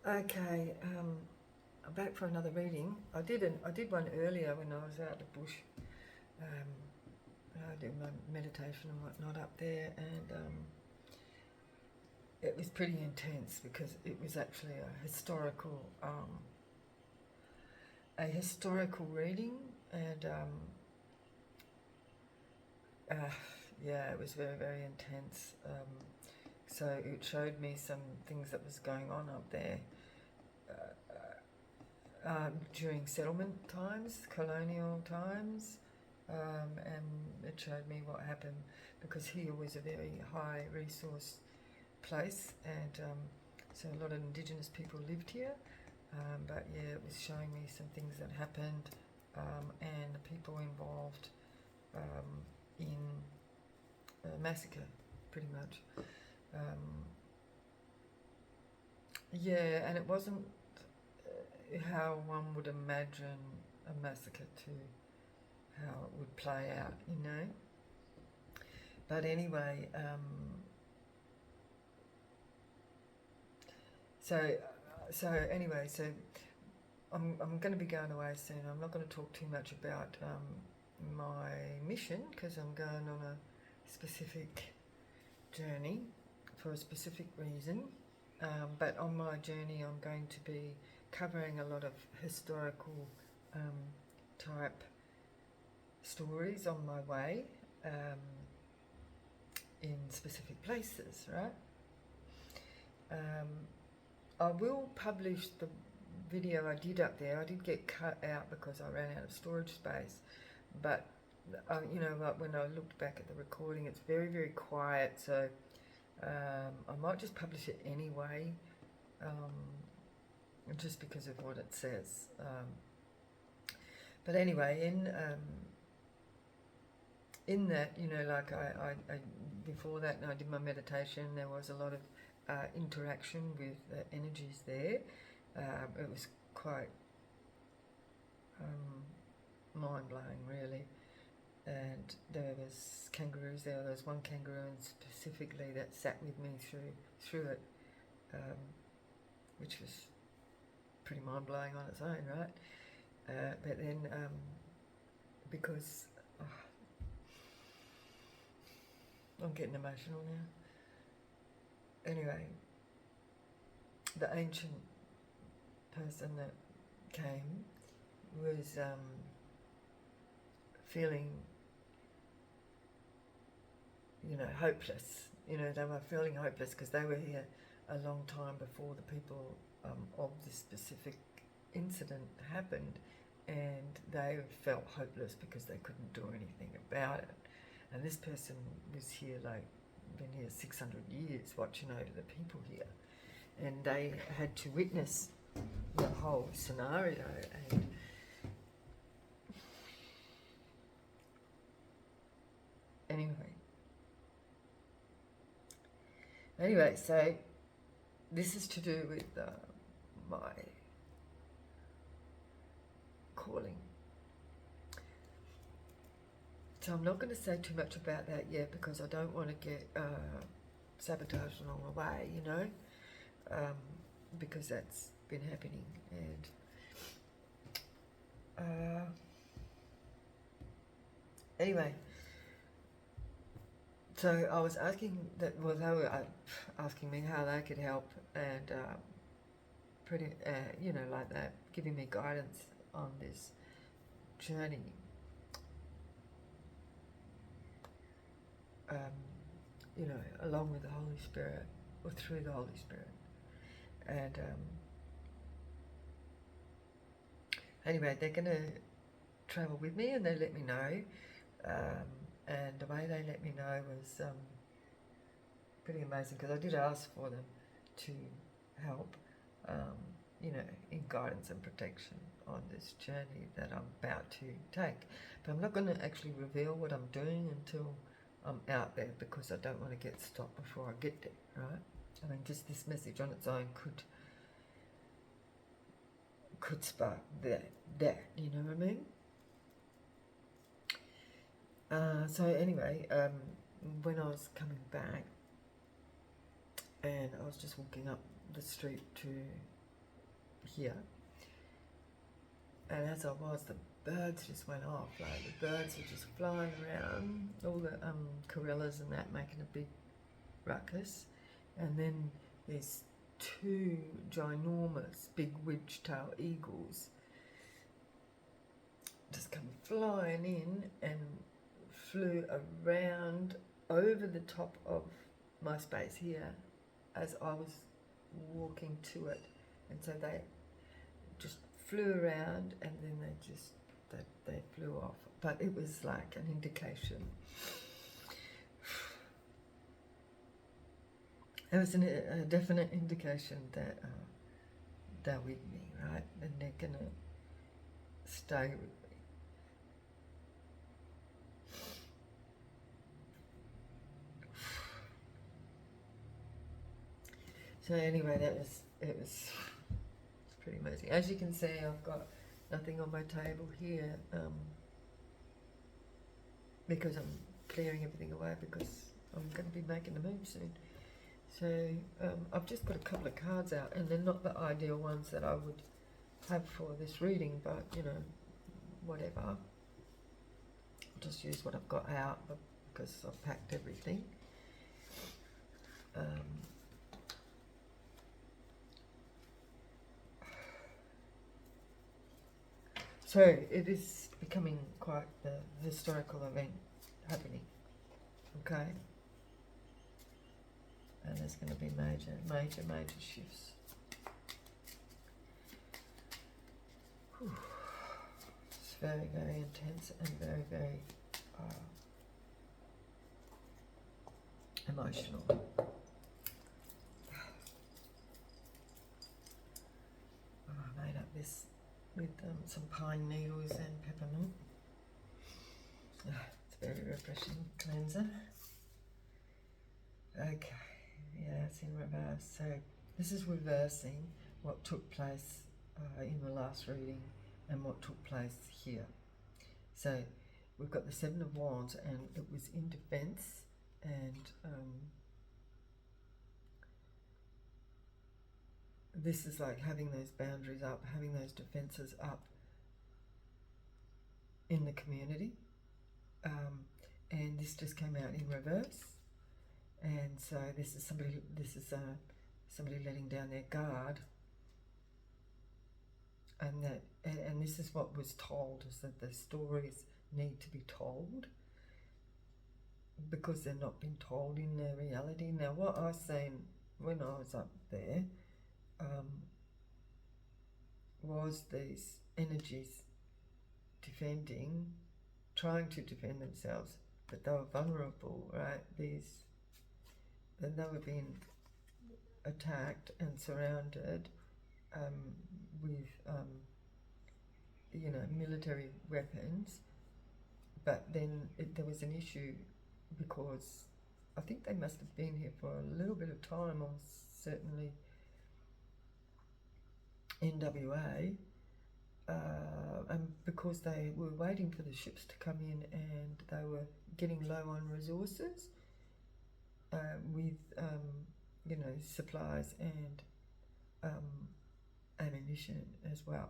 Okay, I'm back for another reading. I did one earlier when I was out the bush. Um, I did my meditation and whatnot up there, and it was pretty intense because it was actually a historical reading, and uh, yeah, it was very very intense. So it showed me some things that was going on up there. During settlement times, colonial times, and it showed me what happened because here was a very high resource place, and so a lot of Indigenous people lived here. But yeah, it was showing me some things that happened, and the people involved in a massacre, pretty much. Um, yeah, and it wasn't how one would imagine a massacre to how it would play out, you know. But anyway, so so I'm going to be going away soon. I'm not going to talk too much about my mission because I'm going on a specific journey for a specific reason. But on my journey, I'm going to be covering a lot of historical type stories on my way in specific places, right? I will publish the video I did up there. I did get cut out because I ran out of storage space, but you know, like when I looked back at the recording, it's very very quiet, so I might just publish it anyway, just because of what it says. But anyway, in that, you know, like I before that, I did my meditation. There was a lot of interaction with energies there. It was quite mind-blowing, really. And there was kangaroos there. There was one kangaroo specifically that sat with me through it, which was pretty mind-blowing on its own, right? But then because I'm getting emotional now. Anyway, the ancient person that came was feeling, you know, hopeless. You know, they were feeling hopeless because they were here a long time before the people of this specific incident happened, and they felt hopeless because they couldn't do anything about it. And this person was here, like, been here 600 years watching over the people here, and they had to witness the whole scenario. And anyway, so this is to do with my calling. So I'm not going to say too much about that yet because I don't want to get sabotaged along the way, you know, because that's been happening. And anyway, so I was asking that, well, they were asking me how they could help, and pretty, you know, like that, giving me guidance on this journey. You know, along with the Holy Spirit, or through the Holy Spirit. And anyway, they're going to travel with me, and they let me know. And the way they let me know was pretty amazing, because I did ask for them to help, you know, in guidance and protection on this journey that I'm about to take. But I'm not going to actually reveal what I'm doing until I'm out there, because I don't want to get stopped before I get there, right? I mean, just this message on its own could spark that, you know what I mean? So anyway, when I was coming back, and I was just walking up the street to here. And as I was, the birds just went off. Like the birds were just flying around, all the corellas and that making a big ruckus. And then there's two ginormous big wedge-tail eagles just come flying in and flew around over the top of my space here as I was walking to it. And so they just flew around and then they flew off. But it was like an indication. It was a definite indication that they're with me, right? And they're going to stay with me. So anyway, it was pretty amazing. As you can see, I've got nothing on my table here because I'm clearing everything away because I'm going to be making the move soon. So I've just got a couple of cards out, and they're not the ideal ones that I would have for this reading, but you know, whatever. I'll just use what I've got out because I've packed everything. So it is becoming quite the historical event happening, okay? And there's going to be major shifts. Whew. It's very, very intense and very, very emotional. I made up this with some pine needles and peppermint. It's a very refreshing cleanser. Okay, yeah, it's in reverse. So this is reversing what took place in the last reading and what took place here. So we've got the Seven of Wands, and it was in defense, and this is like having those boundaries up, having those defenses up in the community, and this just came out in reverse. And so this is somebody letting down their guard, and this is what was told, is that the stories need to be told because they're not being told in their reality. Now, what I seen when I was up there was these energies defending, trying to defend themselves, but they were vulnerable, right? And they were being attacked and surrounded with, you know, military weapons. But then there was an issue because I think they must have been here for a little bit of time, or certainly in WA, and because they were waiting for the ships to come in and they were getting low on resources with, you know, supplies and ammunition as well.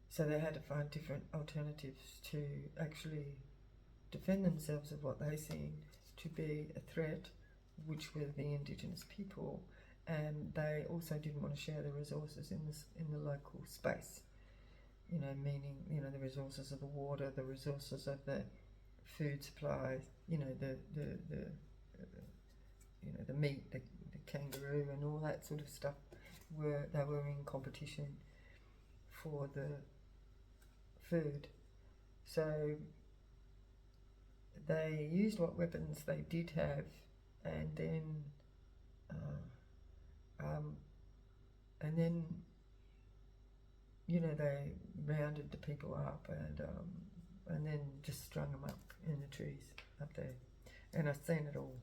So they had to find different alternatives to actually defend themselves of what they seen to be a threat, which were the Indigenous people, and they also didn't want to share the resources in the local space. You know, meaning, you know, the resources of the water, the resources of the food supplies, you know, the you know, the meat, the kangaroo, and all that sort of stuff. They were in competition for the food. So they used what weapons they did have, and then you know, they rounded the people up and then just strung them up in the trees up there, and I've seen it all.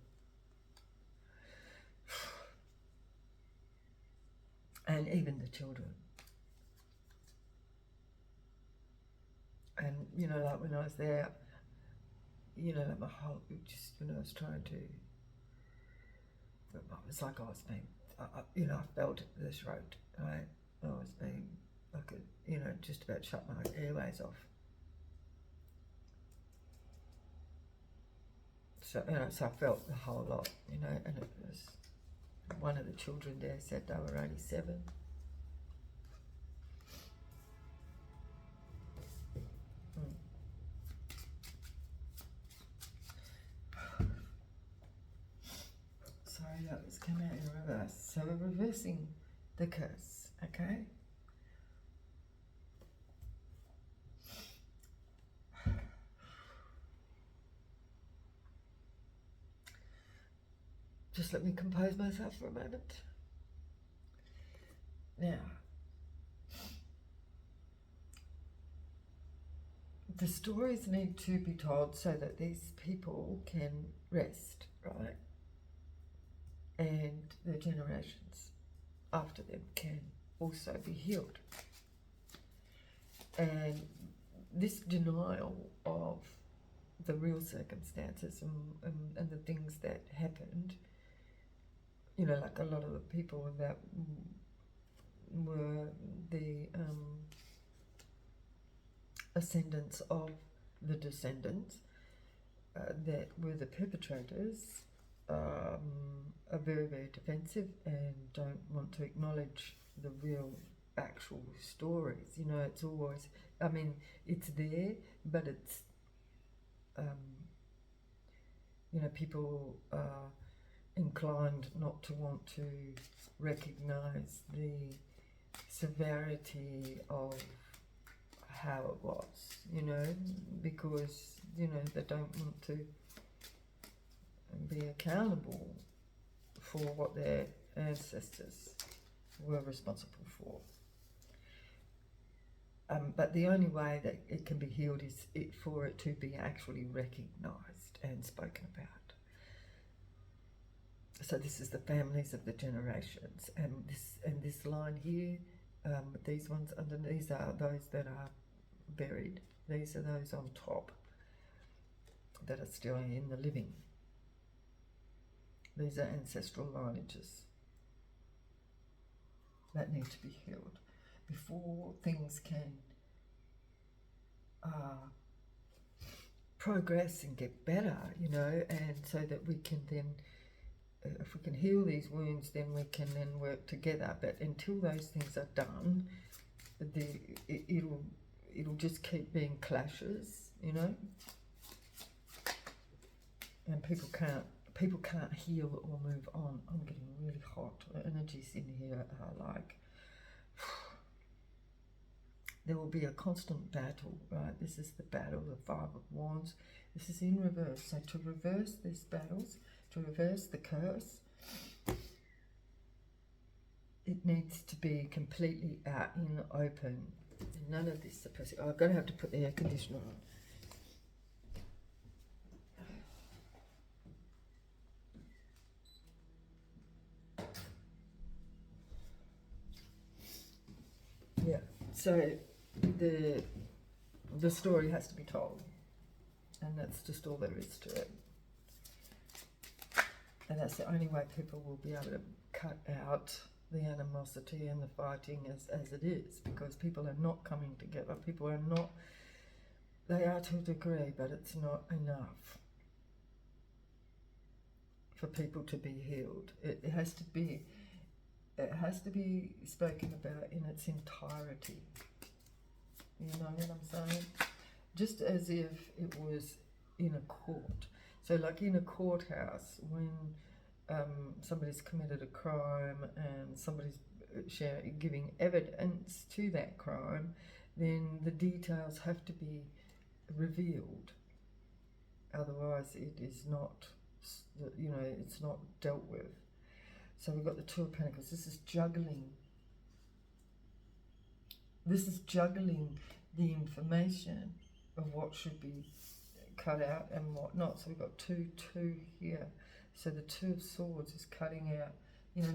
And even the children. And you know, like when I was there, you know, like my whole, just when I was trying to, it was like I was being, you know, I felt the throat, right? I was being, I could, just about shut my airways off. So, so I felt the whole lot, and it was, one of the children there said they were only 7. Sorry, let's come out in reverse. So we're reversing the curse, okay? Just let me compose myself for a moment. Now, the stories need to be told so that these people can rest, right? And the generations after them can also be healed. And this denial of the real circumstances and the things that happened, like a lot of the people that were the ascendants of the descendants that were the perpetrators, are very, very defensive and don't want to acknowledge the real actual stories. It's always, it's there, but it's, people are inclined not to want to recognise the severity of how it was, because, they don't want to be accountable for what their ancestors were responsible for. But the only way that it can be healed is for it to be actually recognised and spoken about. So this is the families of the generations, and this line here, these ones under, these are those that are buried. These are those on top that are still in the living. These are ancestral lineages that need to be healed before things can progress and get better, and so that we can then, if we can heal these wounds, then we can then work together. But until those things are done, it'll just keep being clashes, and people can't heal or move on. I'm getting really hot. The energies in here are like, there will be a constant battle, right? This is the battle, the 5 of Wands. This is in reverse. So to reverse these battles, to reverse the curse, it needs to be completely out in the open. None of this suppressing. I'm going to have to put the air conditioner on. Yeah, so the story has to be told, and that's just all there is to it. And that's the only way people will be able to cut out the animosity and the fighting as it is, because people are not coming together. People are not, they are to a degree, but it's not enough for people to be healed. It has to be spoken about in its entirety. You know what I'm saying? Just as if it was in a court. So like in a courthouse, when somebody's committed a crime and somebody's giving evidence to that crime, then the details have to be revealed. Otherwise it is not, it's not dealt with. So we've got the 2 of Pentacles. This is juggling. This is juggling the information of what should be cut out and what not. So we've got 2 here. So the 2 of Swords is cutting out,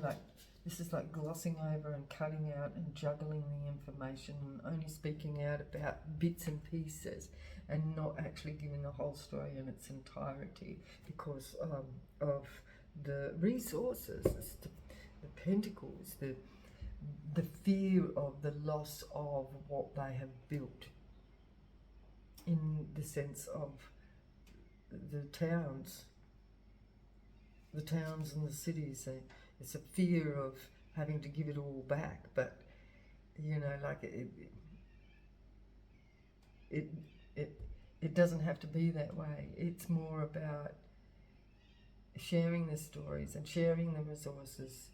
like this is like glossing over and cutting out and juggling the information and only speaking out about bits and pieces and not actually giving the whole story in its entirety because of the resources, the pentacles, the fear of the loss of what they have built, in the sense of the towns and the cities. It's a fear of having to give it all back, but like it doesn't have to be that way. It's more about sharing the stories and sharing the resources,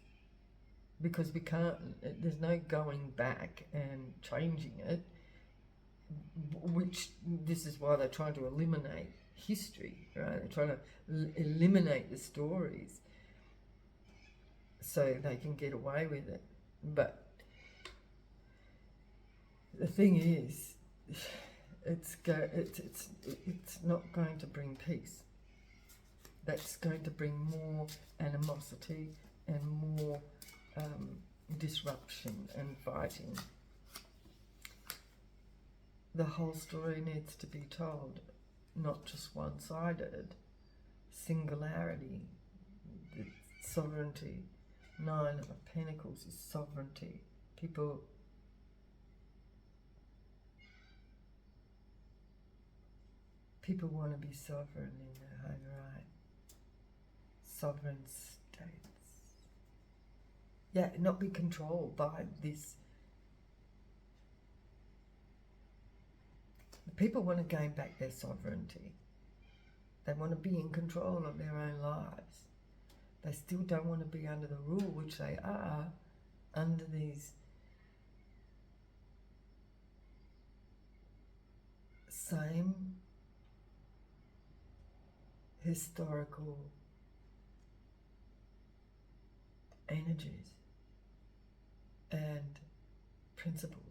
because we can't, there's no going back and changing it, which this is why they're trying to eliminate history, right? They're trying to eliminate the stories so they can get away with it. But the thing is, it's not going to bring peace. That's going to bring more animosity and more disruption and fighting. The whole story needs to be told, not just one-sided. Singularity, sovereignty. 9 of Pentacles is sovereignty. People want to be sovereign in their own right. Sovereign states. Yeah, not be controlled by this. People want to gain back their sovereignty. They want to be in control of their own lives. They still don't want to be under the rule, which they are, under these same historical energies and principles.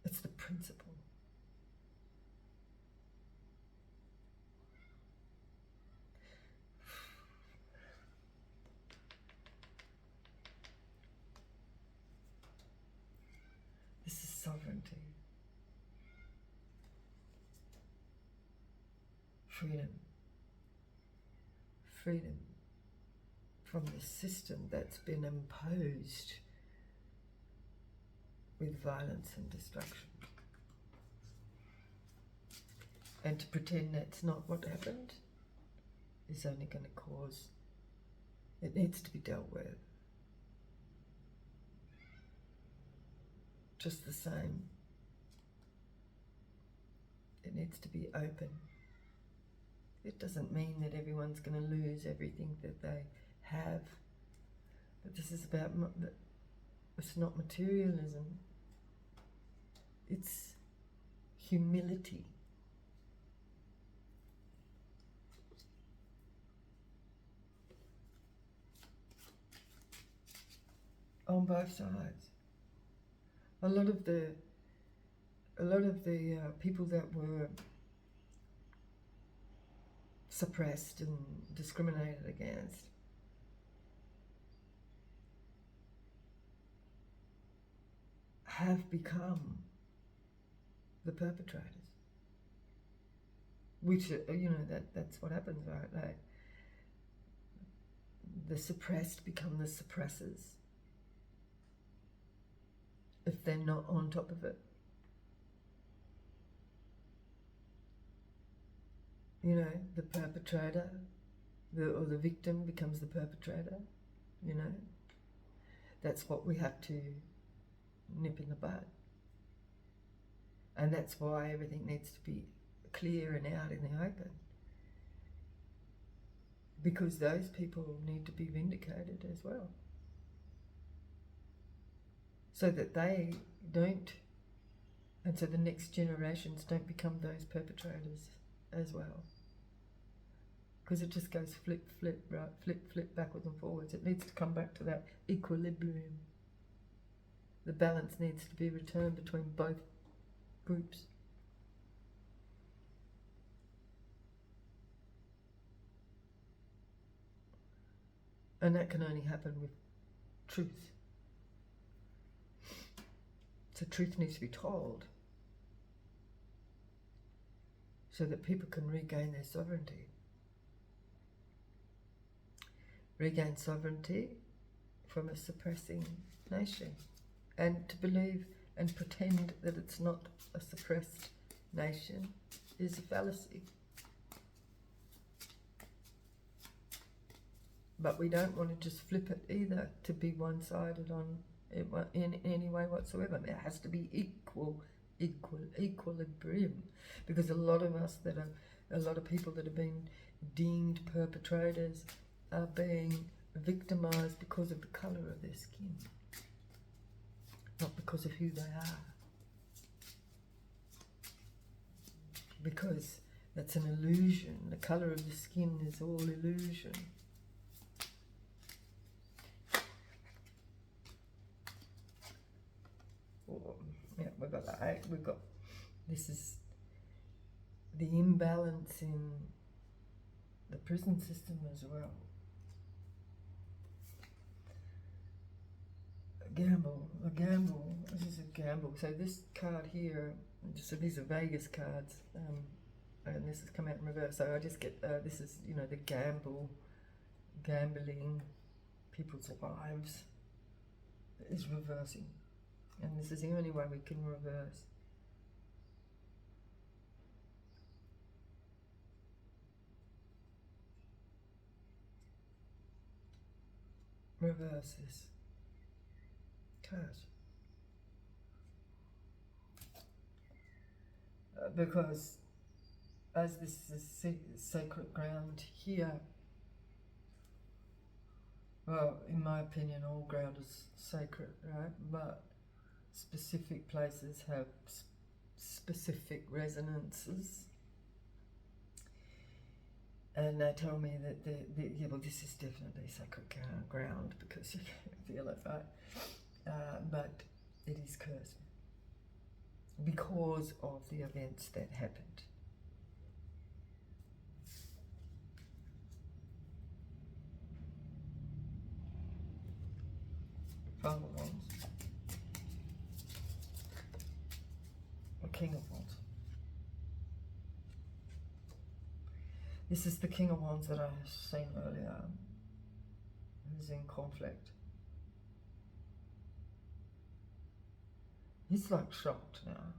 It's the principle. This is sovereignty. Freedom. Freedom from the system that's been imposed with violence and destruction. And to pretend that's not what happened is only going to cause, it needs to be dealt with. Just the same, it needs to be open. It doesn't mean that everyone's going to lose everything that they have, but this is about, it's not materialism, it's humility. On both sides. A lot of the people that were suppressed and discriminated against have become the perpetrators. Which, that's what happens, right? Like, the suppressed become the suppressors if they're not on top of it. The perpetrator, or the victim becomes the perpetrator, That's what we have to nip in the bud. And that's why everything needs to be clear and out in the open. Because those people need to be vindicated as well. So that they don't, and so the next generations don't become those perpetrators as well. Because it just goes flip, flip, right, flip, flip, backwards and forwards. It needs to come back to that equilibrium. The balance needs to be returned between both groups. And that can only happen with truth. So truth needs to be told so that people can regain their sovereignty. Regain sovereignty from a suppressing nation, and to believe and pretend that it's not a suppressed nation is a fallacy. But we don't want to just flip it either, to be one-sided on in any way whatsoever. There has to be equilibrium, because a lot of people that have been deemed perpetrators are being victimized because of the color of their skin, not because of who they are. Because that's an illusion. The color of the skin is all illusion. Yeah, we've got that 8. We've got, this is the imbalance in the prison system as well. A gamble, this is a gamble. So this card here, so these are Vegas cards, and this has come out in reverse. So I just get, this is, you know, the gambling, people's lives is reversing. And this is the only way we can reverse. Reverse this card. Because as this is sacred ground here, well, in my opinion, all ground is sacred, right? But specific places have specific resonances, and they tell me that yeah, well, this is definitely sacred ground because you can feel it, right? But it is cursed because of the events that happened. Five of Wands. King of Wands. This is the King of Wands that I seen earlier, who's in conflict. He's like shocked now.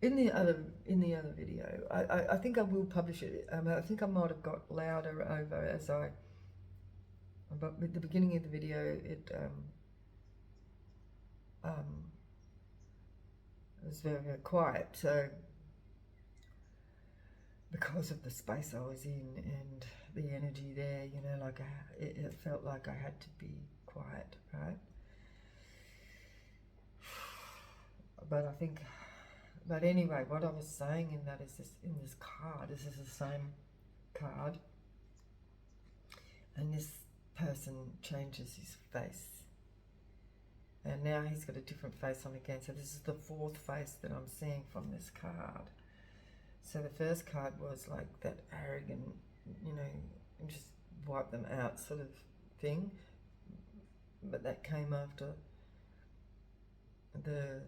In the other video, I think I will publish it. I think I might have got louder over as but with the beginning of the video, it was very, very quiet, so because of the space I was in and the energy there, you know, like it felt like I had to be quiet, right? But anyway, what I was saying in that is this, in this card, this is the same card, and this person changes his face. And now he's got a different face on again. So this is the 4th face that I'm seeing from this card. So the first card was like that arrogant, you know, just wipe them out sort of thing. But that came after the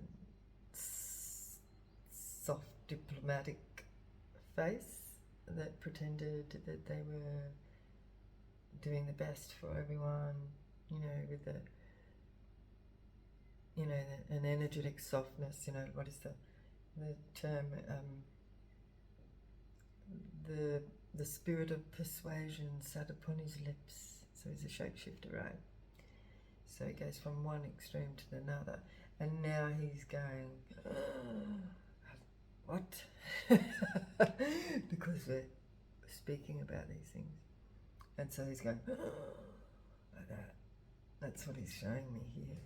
soft diplomatic face that pretended that they were doing the best for everyone, you know, with the, you know, an energetic softness, you know, what is the term, the spirit of persuasion sat upon his lips. So he's a shapeshifter, right? So he goes from one extreme to another, and now he's going, what? Because we're speaking about these things, and so he's going like that. That's what he's showing me here.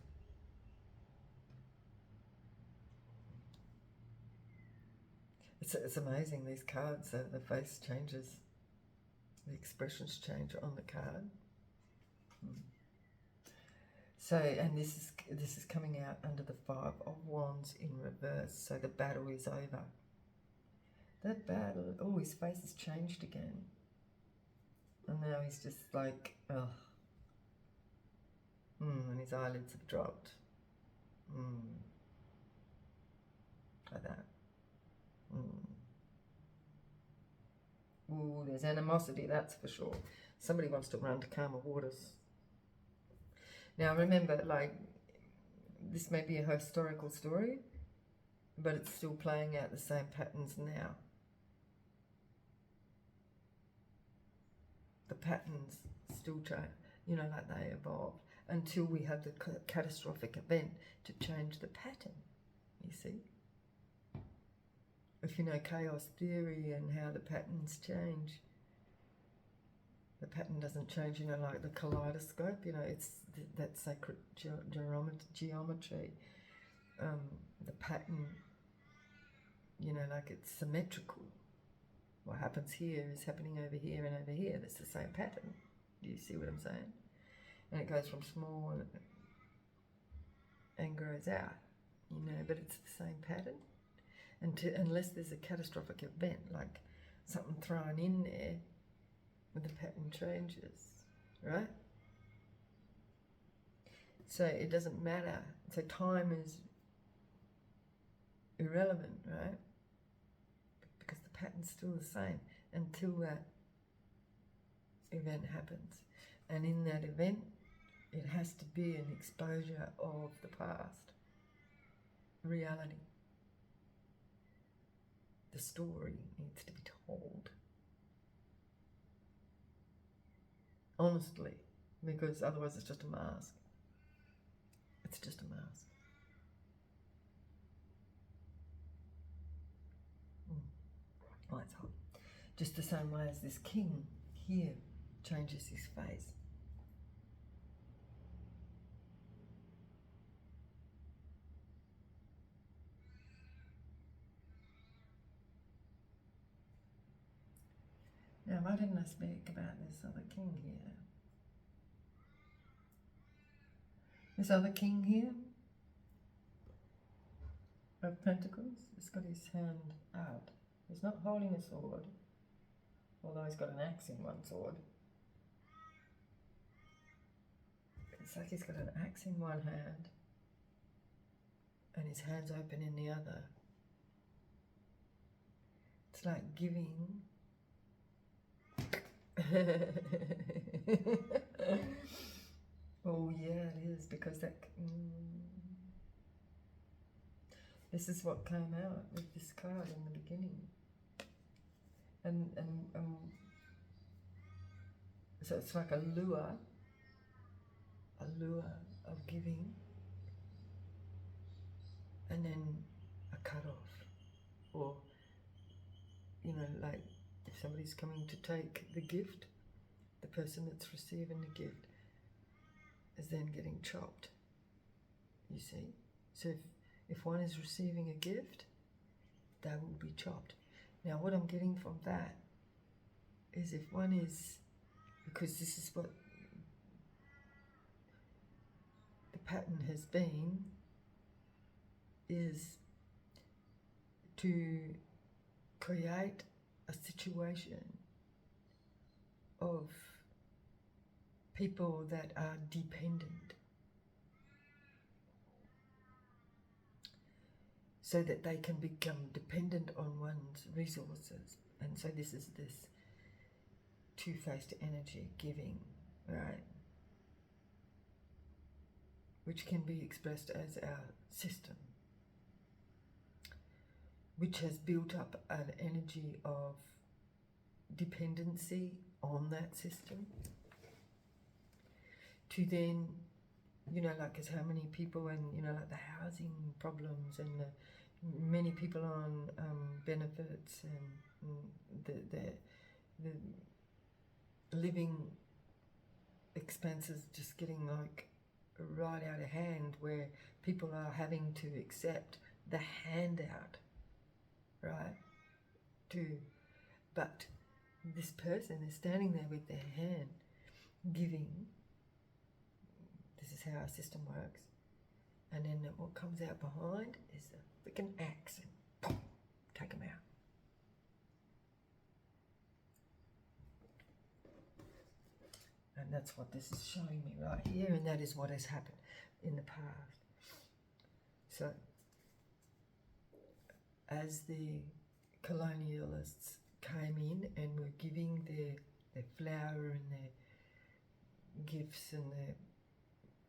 It's amazing, these cards, the face changes, the expressions change on the card. So, and this is coming out under the 5 of Wands in reverse, so the battle is over. That battle, oh, his face has changed again. And now he's just like, ugh. And his eyelids have dropped. Like that. Ooh, there's animosity, that's for sure. Somebody wants to run to calmer waters. Now remember, like, this may be a historical story, but it's still playing out the same patterns now. The patterns still change, like they evolve until we have the catastrophic event to change the pattern, you see. If you know chaos theory and how the patterns change, the pattern doesn't change, like the kaleidoscope, it's that sacred geometry. The pattern, like it's symmetrical. What happens here is happening over here and over here. That's the same pattern. Do you see what I'm saying? And it goes from small and grows out, but it's the same pattern. Unless there's a catastrophic event, like something thrown in there, the pattern changes, right? So it doesn't matter. So time is irrelevant, right? Because the pattern's still the same until that event happens. And in that event, it has to be an exposure of the past, reality. The story needs to be told. Honestly, because otherwise it's just a mask. It's just a mask. Oh, it's hot. Just the same way as this king here changes his face. Now, why didn't I speak about this other king here? This other king here of Pentacles has got his hand out. He's not holding a sword, although he's got an axe in one sword. It's like he's got an axe in one hand and his hand's open in the other. It's like giving. Oh yeah, it is, because that this is what came out with this card in the beginning, and so it's like a lure of giving, and then a cut off, or like if somebody's coming to take the gift, the person that's receiving the gift is then getting chopped, you see. So if one is receiving a gift, they will be chopped. Now what I'm getting from that is, if one is, because this is what the pattern has been, is to create a situation of people that are dependent, so that they can become dependent on one's resources. And so this is this two-faced energy, giving, right? Which can be expressed as our system, which has built up an energy of dependency on that system, to then, like, as how many people, and like the housing problems, and the many people on benefits, and the living expenses just getting like right out of hand, where people are having to accept the handout, right? But this person is standing there with their hand giving. This is how our system works. And then what comes out behind is a freaking axe, and pop, take them out. And that's what this is showing me right here, and that is what has happened in the past. So, as the colonialists came in and were giving their flour and their gifts and their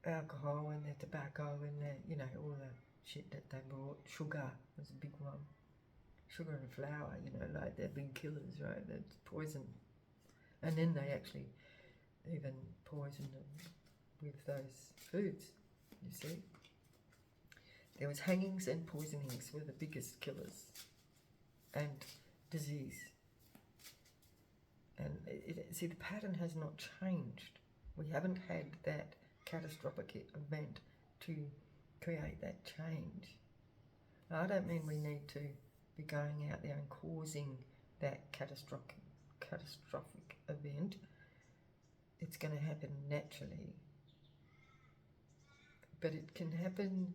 alcohol and their tobacco and their, you know, all the shit that they brought. Sugar was a big one. Sugar and flour, you know, like they're big killers, right? That's poison. And then they actually even poisoned them with those foods, you see. There was hangings and poisonings were the biggest killers, and disease. And see, the pattern has not changed. We haven't had that catastrophic event to create that change. Now, I don't mean we need to be going out there and causing that catastrophic event. It's going to happen naturally, but it can happen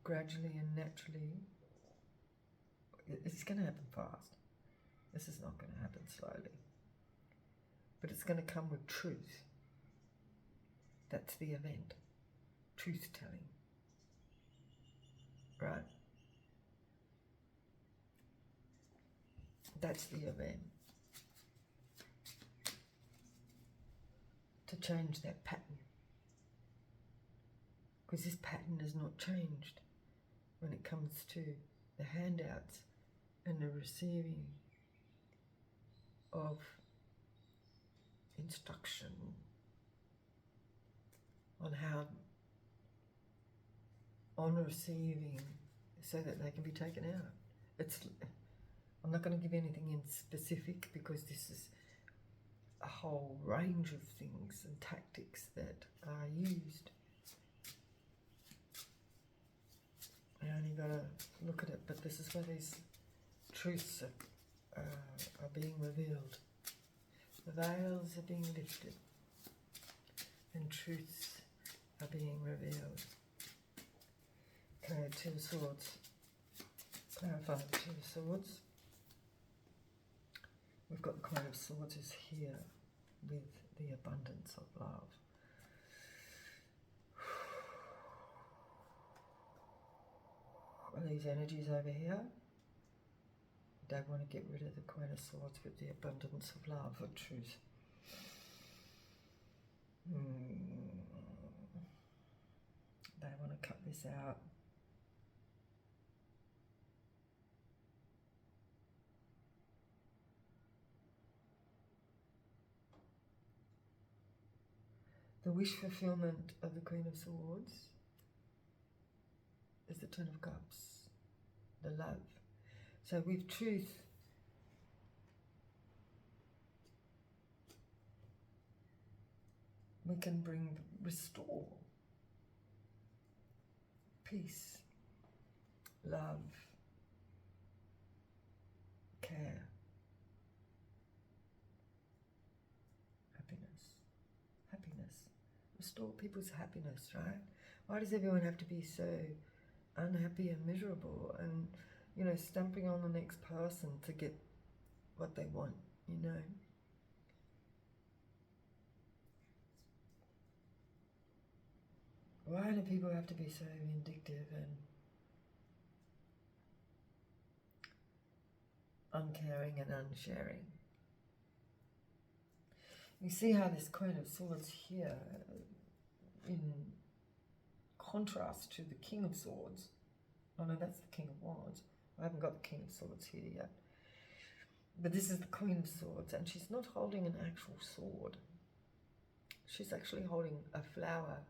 gradually and naturally. It's going to happen fast. This is not going to happen slowly, but it's going to come with truth. That's the event. Truth telling, right? That's the event. To change that pattern. Because this pattern has not changed when it comes to the handouts and the receiving of instruction on how, on receiving, so that they can be taken out. I'm not going to give anything in specific because this is a whole range of things and tactics that are used. I only got to look at it, but this is where these truths are being revealed. The veils are being lifted and truths are being revealed. Okay, Two of Swords. Clarify the Two of Swords. We've got the Queen of Swords is here with the abundance of love. Are these energies over here? They want to get rid of the Queen of Swords with the abundance of love or truth. They want to cut this out. The wish fulfillment of the Queen of Swords is the Ten of Cups, the love. So with truth, we can restore peace, love, care, happiness. Restore people's happiness, right? Why does everyone have to be so unhappy and miserable and, you know, stamping on the next person to get what they want, you know? Why do people have to be so vindictive and uncaring and unsharing? You see how this Queen of Swords here, in contrast to the King of Swords, oh no, that's the King of Wands. I haven't got the King of Swords here yet. But this is the Queen of Swords, and she's not holding an actual sword. She's actually holding a flower.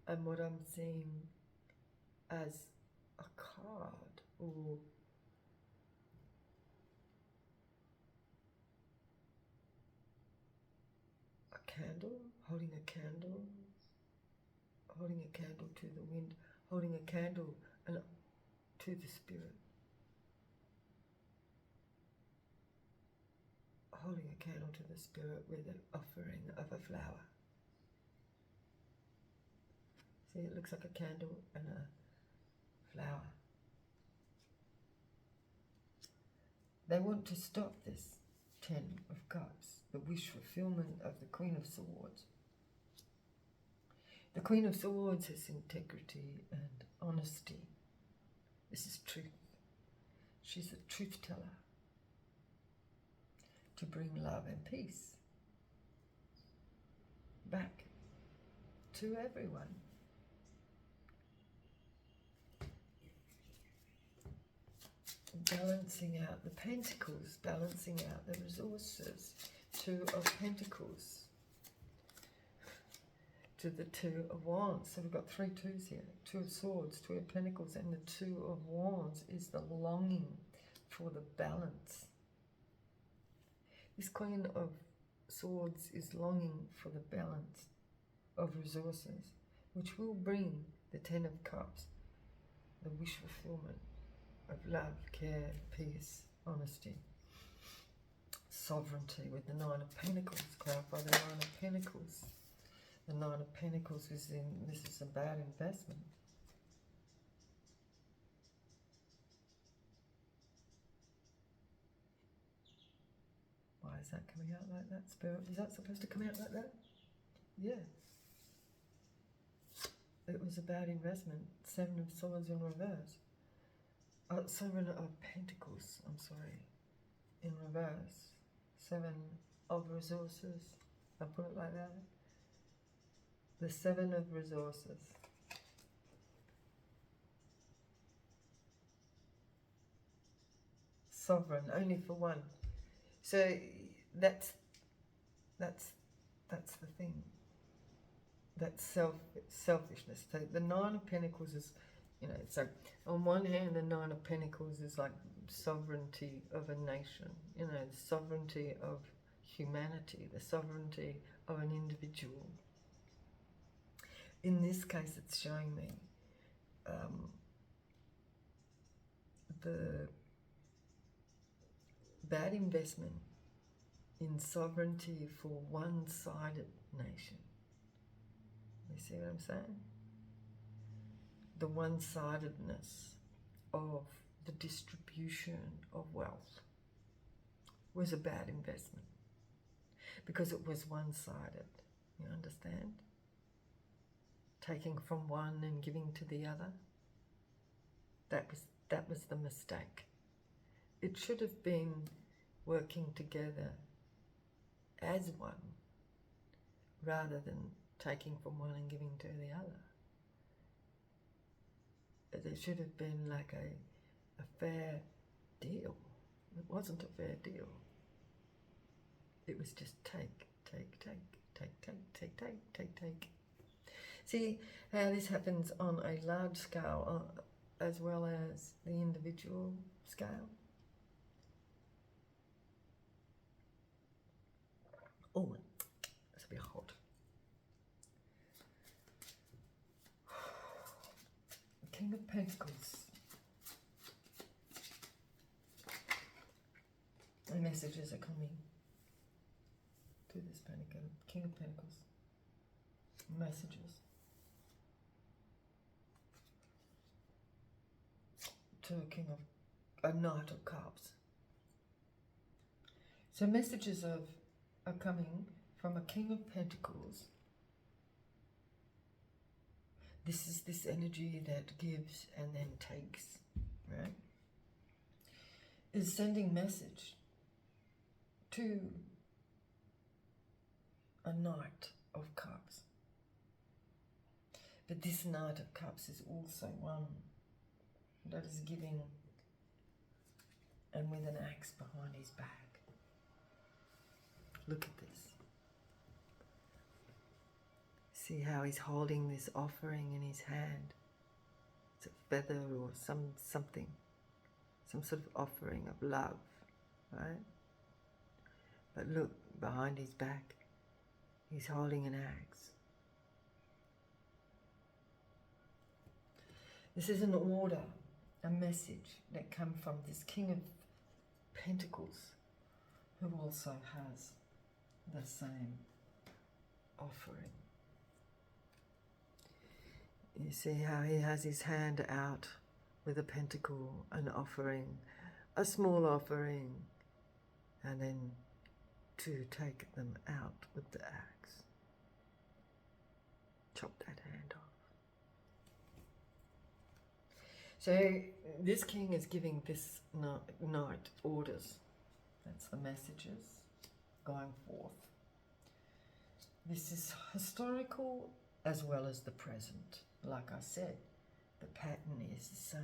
And what I'm seeing as a card or a candle, holding a candle to the wind, holding a candle and to the spirit. Holding a candle to the spirit with an offering of a flower. See, it looks like a candle and a flower. They want to stop this Ten of Cups, the wish fulfillment of the Queen of Swords. The Queen of Swords has integrity and honesty. This is truth. She's a truth teller to bring love and peace back to everyone. Balancing out the pentacles, balancing out the resources. Two of Pentacles to the Two of Wands. So we've got 3 twos here. 2 of Swords, 2 of Pentacles, and the 2 of Wands is the longing for the balance. This Queen of Swords is longing for the balance of resources, which will bring the 10 of Cups, the wish fulfillment of love, care, peace, honesty, sovereignty with the 9 of Pentacles. Clarify the 9 of Pentacles. The 9 of Pentacles is this is about investment. Why is that coming out like that, Spirit? Is that supposed to come out like that? Yeah. It was about investment. 7 of Swords in reverse. 7 of Pentacles, I'm sorry, in reverse. 7 of Resources. I'll put it like that. The 7 of Resources. Sovereign, only for one. So that's the thing. That's selfishness. So the 9 of Pentacles is, so on one hand, the 9 of Pentacles is like sovereignty of a nation, the sovereignty of humanity, the sovereignty of an individual. In this case, it's showing me the bad investment in sovereignty for one-sided nation. You see what I'm saying? The one-sidedness of the distribution of wealth was a bad investment because it was one-sided. You understand? Taking from one and giving to the other. That was the mistake. It should have been working together as one rather than taking from one and giving to the other. There should have been like a fair deal. It wasn't a fair deal. It was just take. See how this happens on a large scale as well as the individual scale? Oh, it's a bit hot. King of Pentacles. The messages are coming to this King of Pentacles. Messages. To a Knight of Cups. So messages are coming from a King of Pentacles. This is this energy that gives and then takes, right? Is sending message to a Knight of Cups. But this Knight of Cups is also one that is giving and with an axe behind his back. Look at this. See how he's holding this offering in his hand. It's a feather or something. Some sort of offering of love, right? But look, behind his back, he's holding an axe. This is an order, a message that comes from this King of Pentacles, who also has the same offering. You see how he has his hand out with a pentacle, an offering, a small offering, and then to take them out with the axe. Chop that hand off. So this king is giving this knight orders. That's the messages going forth. This is historical as well as the present. Like I said, the pattern is the same.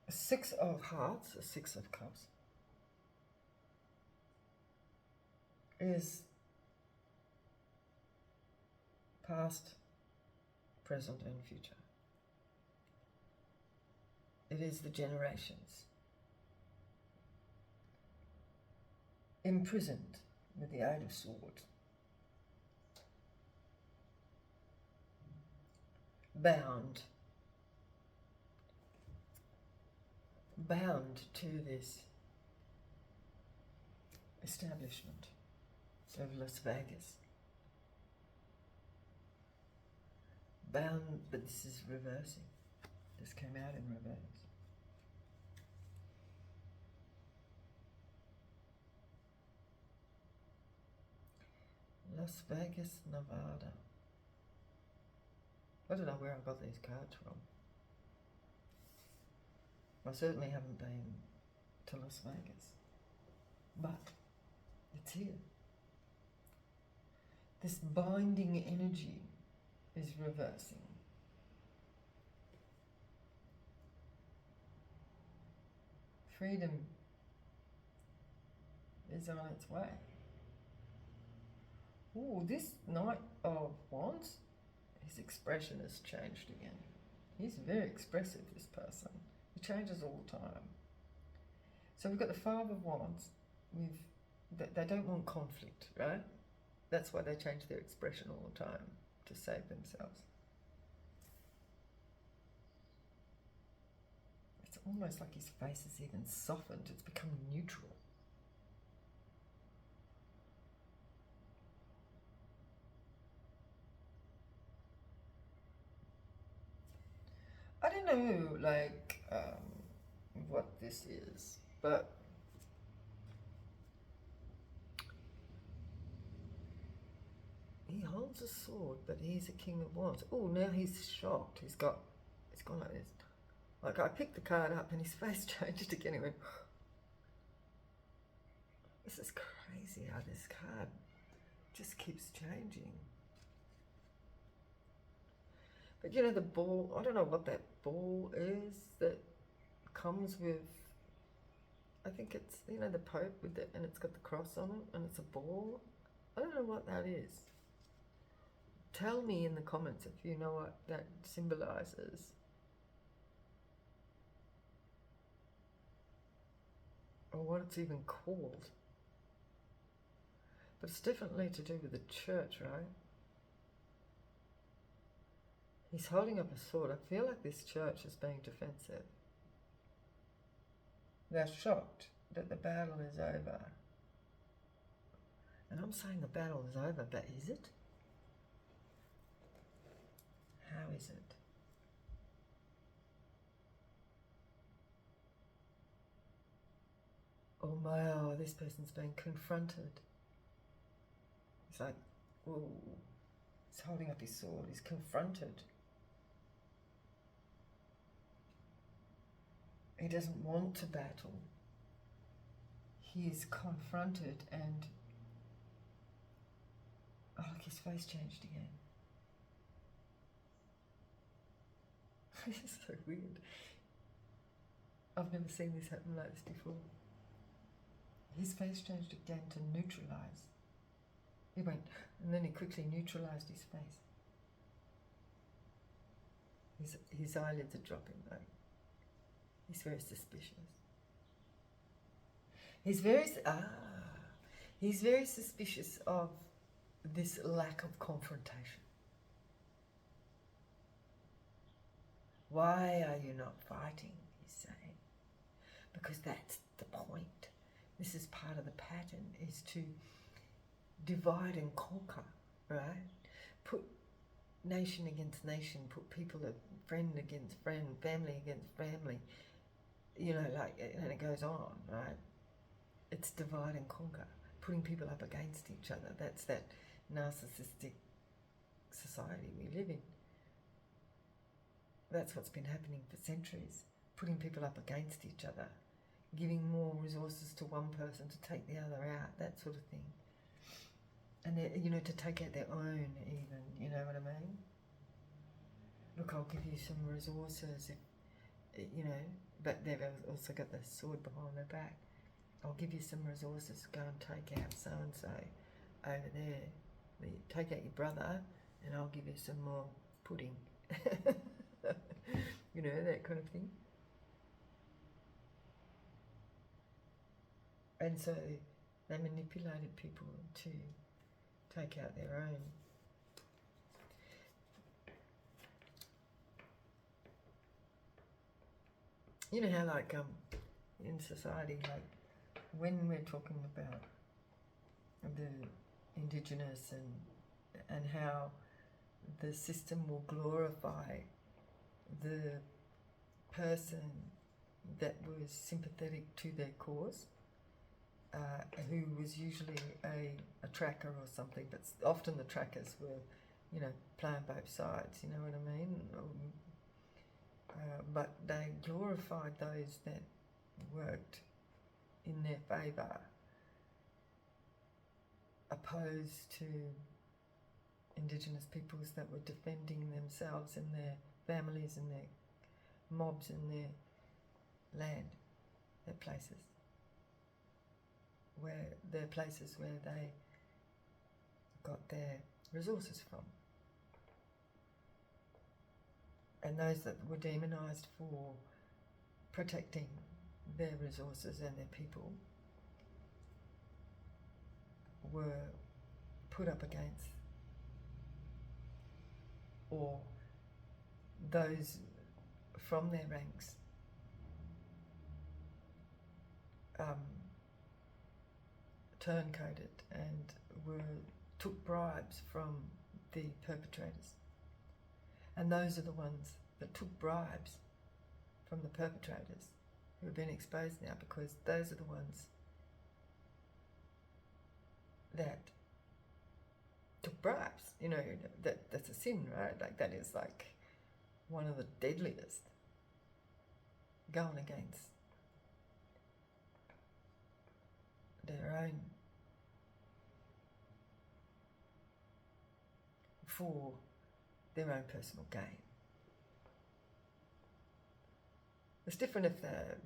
Six of Hearts, a Six of Cups, is past, present, and future. It is the generations. Imprisoned with the Eight of Swords. Bound to this establishment of Las Vegas. Bound, but this is reversing. This came out in reverse. Las Vegas, Nevada. I don't know where I got these cards from. I certainly haven't been to Las Vegas, but it's here. This binding energy is reversing. Freedom is on its way. Ooh, this Knight of Wands, his expression has changed again. He's very expressive, this person. He changes all the time. So we've got the Five of Wands. They don't want conflict, right? That's why they change their expression all the time, to save themselves. It's almost like his face is even softened. It's become neutral. I don't know, like, what this is, but he holds a sword, but he's a King of Wands. Oh, now he's shocked. He's gone like this. Like, I picked the card up and his face changed again. He went, this is crazy how this card just keeps changing. But you know, the ball, I don't know what that ball is that comes with, I think it's, you know, the Pope with it, and it's got the cross on it, and it's a ball. I don't know what that is. Tell me in the comments if you know what that symbolizes. Or what it's even called. But it's definitely to do with the church, right? He's holding up a sword. I feel like this church is being defensive. They're shocked that the battle is over. And I'm saying the battle is over, but is it? How is it? Oh my, oh, this person's being confronted. It's like, ooh, he's holding up his sword, he's confronted. He doesn't want to battle. He is confronted and, oh look, his face changed again. This is so weird. I've never seen this happen like this before. His face changed again to neutralize. He went, and then he quickly neutralized his face. His eyelids are dropping though. He's very suspicious. He's very suspicious of this lack of confrontation. Why are you not fighting? He's saying. Because that's the point. This is part of the pattern, is to divide and conquer, right? Put nation against nation, put people, friend against friend, family against family, you know, like, and it goes on, right? It's divide and conquer, putting people up against each other. That's that narcissistic society we live in. that's what's been happening for centuries, putting people up against each other, giving more resources to one person to take the other out, that sort of thing. And, to take out their own even, you know what I mean? Look, I'll give you some resources, but they've also got the sword behind their back. I'll give you some resources, go and take out so-and-so over there. Take out your brother and I'll give you some more pudding. That kind of thing. And so they manipulated people to take out their own. You know how, like, in society, like, when we're talking about the Indigenous and how the system will glorify the person that was sympathetic to their cause, who was usually a tracker or something, but often the trackers were, playing both sides, you know what I mean? But they glorified those that worked in their favour, opposed to Indigenous peoples that were defending themselves and their families and their mobs and their land, their places, where they got their resources from. And those that were demonised for protecting their resources and their people were put up against, or those from their ranks turncoated and took bribes from the perpetrators. And those are the ones that took bribes from the perpetrators who have been exposed now, because those are the ones that took bribes. That's a sin, right? Like, that is like one of the deadliest, going against their own for their own personal gain. It's different if they're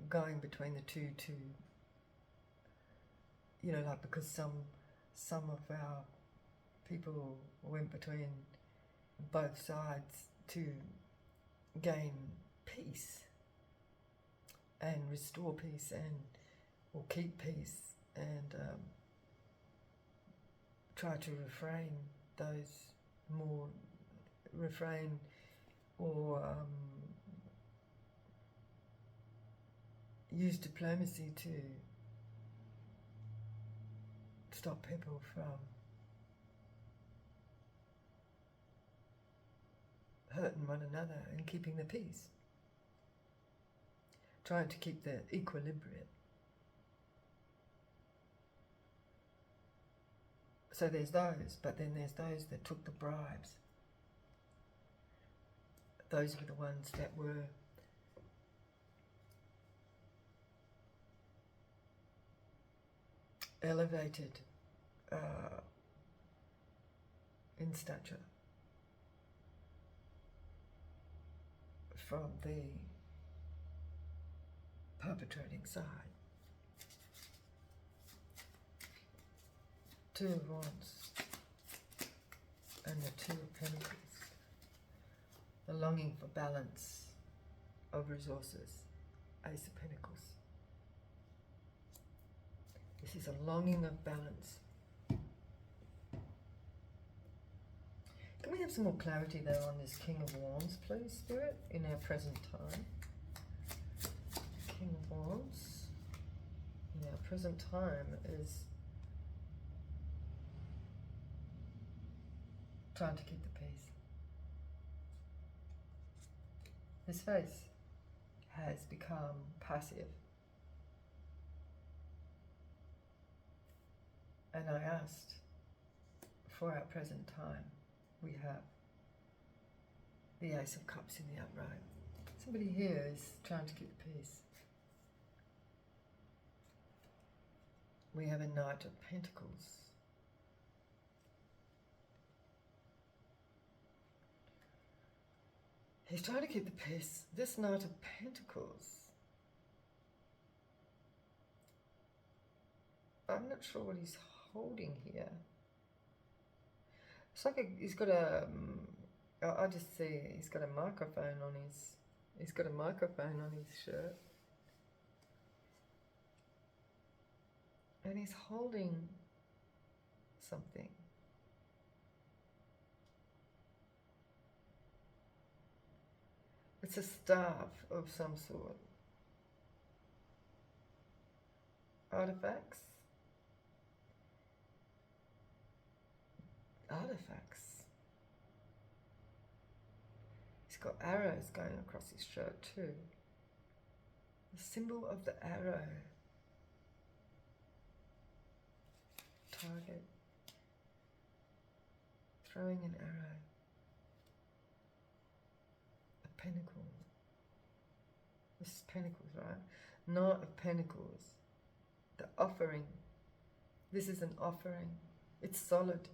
going between the two to, because some of our people went between both sides to gain peace and restore peace or keep peace and try to refrain or use diplomacy to stop people from hurting one another and keeping the peace, trying to keep the equilibrium. So there's those, but then there's those that took the bribes. Those were the ones that were elevated in stature from the perpetrating side. Two of Wands and the Two of Pentacles. The longing for balance of resources. Ace of Pentacles. This is a longing of balance. Can we have some more clarity though on this King of Wands, please, Spirit, in our present time? King of Wands in our present time is trying to keep the peace. His face has become passive. And I asked for our present time. We have the Ace of Cups in the upright. Somebody here is trying to keep the peace. We have a Knight of Pentacles. He's trying to keep the peace. This Knight of Pentacles, I'm not sure what he's holding here. It's like he's got a, I just see he's got a microphone on he's got a microphone on his shirt. And he's holding something. It's a staff of some sort. Artifacts. Artifacts. He's got arrows going across his shirt too. The symbol of the arrow. Target. Throwing an arrow. A pentacle. This is pentacles, right? Knight of Pentacles. The offering. This is an offering. It's solid.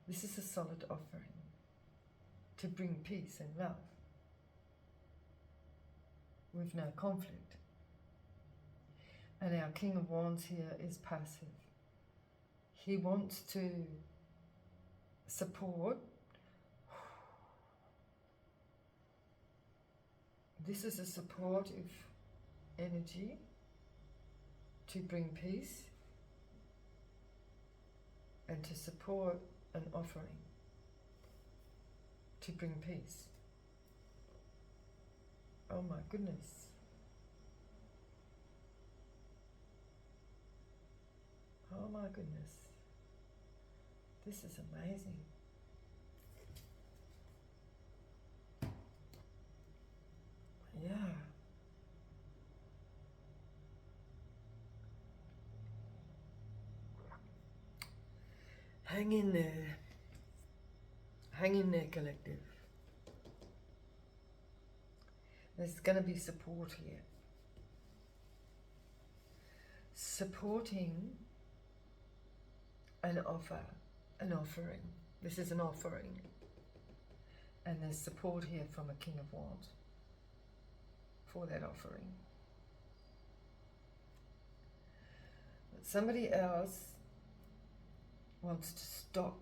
This is a solid offering to bring peace and love with no conflict. And our King of Wands here is passive. He wants to support. This is a supportive energy to bring peace and to support an offering to bring peace. Oh my goodness. Oh my goodness. This is amazing. Yeah. Hang in there. Hang in there, collective. There's going to be support here. Supporting an offer, an offering. This is an offering. And there's support here from a King of Wands for that offering. But somebody else wants to stop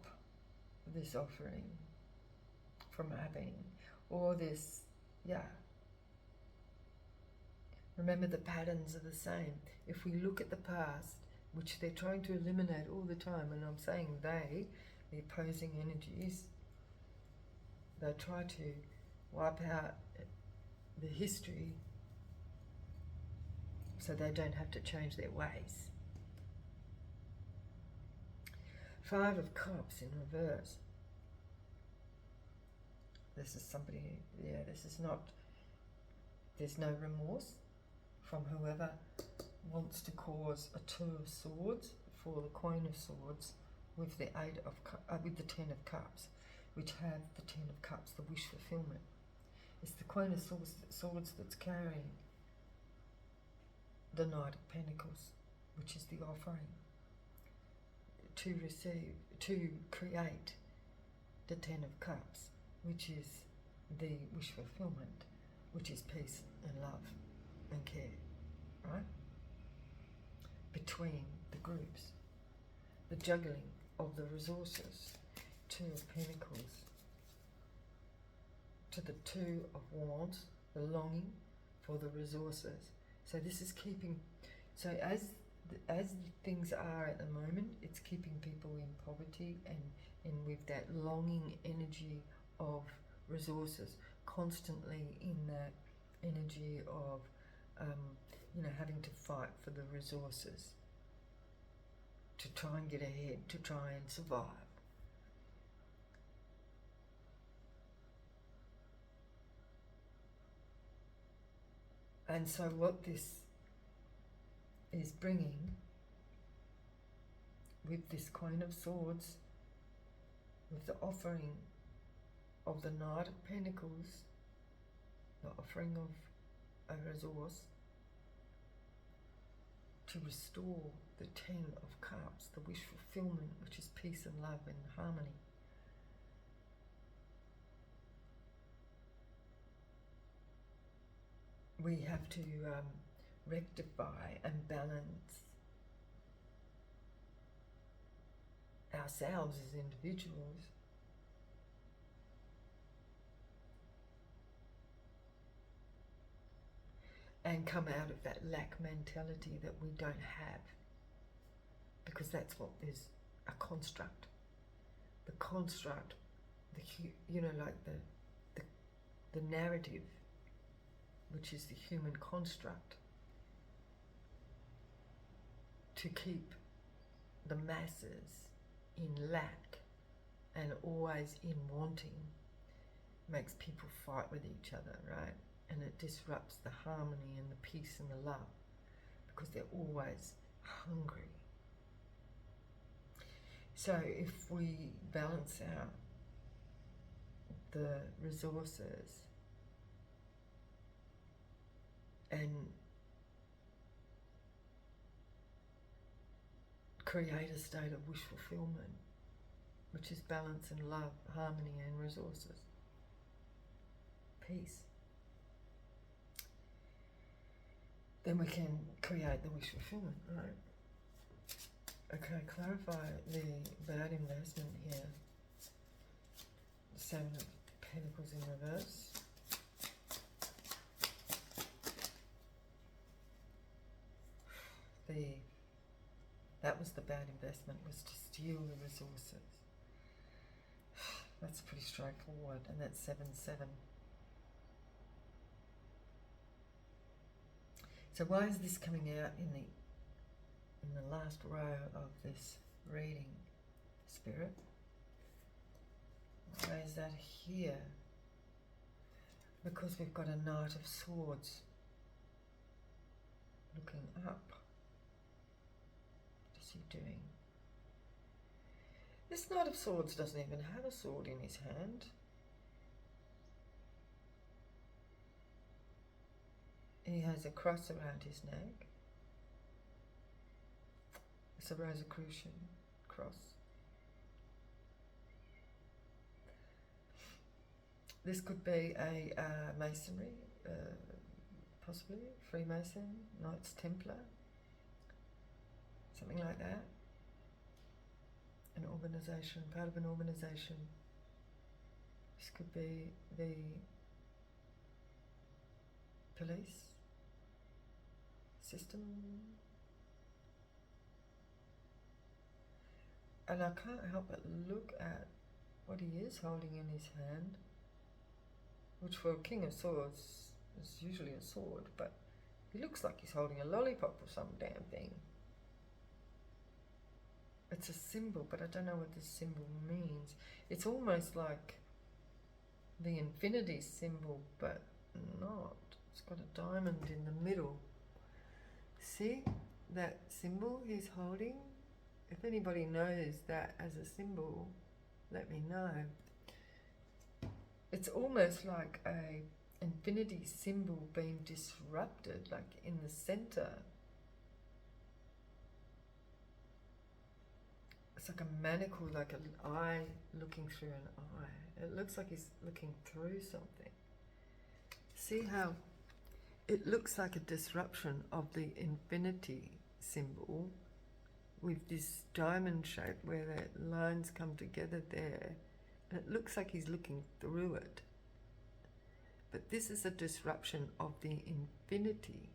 this offering from happening, or this, yeah. Remember, the patterns are the same. If we look at the past, which they're trying to eliminate all the time, and I'm saying they, the opposing energies, they try to wipe out the history so they don't have to change their ways. Five of Cups in reverse. This is somebody, yeah, this is not, there's no remorse from whoever wants to cause a Two of Swords for the Queen of Swords with the with the Ten of Cups, which have the Ten of Cups, the wish fulfillment. It's the Queen of Swords that's carrying the Knight of Pentacles, which is the offering to receive, to create the Ten of Cups, which is the wish fulfillment, which is peace and love and care, right? Between the groups, the juggling of the resources, Two of Pentacles to the Two of Wands, the longing for the resources. So this is keeping, so as things are at the moment, it's keeping people in poverty and with that longing energy of resources, constantly in that energy of having to fight for the resources to try and get ahead, to try and survive. And so what this is bringing with this Queen of Swords, with the offering of the Knight of Pentacles, the offering of a resource to restore the Ten of Cups, the wish fulfillment, which is peace and love and harmony. We have to rectify and balance ourselves as individuals and come out of that lack mentality that we don't have, because that's what is a construct. The construct, like the narrative, which is the human construct, to keep the masses in lack and always in wanting, makes people fight with each other, right? And it disrupts the harmony and the peace and the love, because they're always hungry. So if we balance out the resources and create a state of wish fulfillment, which is balance and love, harmony and resources, peace, then we can create the wish fulfillment, right? Okay, clarify the bad investment here. The Seven of Pentacles in reverse. That was the bad investment, was to steal the resources. That's pretty straightforward, and that's 7-7. So why is this coming out in the last row of this reading, Spirit? Why is that here? Because we've got a Knight of Swords looking up. What is he doing? This Knight of Swords doesn't even have a sword in his hand. He has a cross around his neck. It's a Rosicrucian cross. This could be a masonry, possibly Freemason, Knights Templar, something like that. An organisation, part of an organisation. This could be the police system. And I can't help but look at what he is holding in his hand, which for a King of Swords is usually a sword, but he looks like he's holding a lollipop or some damn thing. It's a symbol, but I don't know what this symbol means. It's almost like the infinity symbol, but not. It's got a diamond in the middle. See that symbol he's holding? If anybody knows that as a symbol, let me know. It's almost like a infinity symbol being disrupted, like in the center. It's like a manacle, like an eye looking through an eye. It looks like he's looking through something. See how it looks like a disruption of the infinity symbol with this diamond shape where the lines come together there. And it looks like he's looking through it. But this is a disruption of the infinity,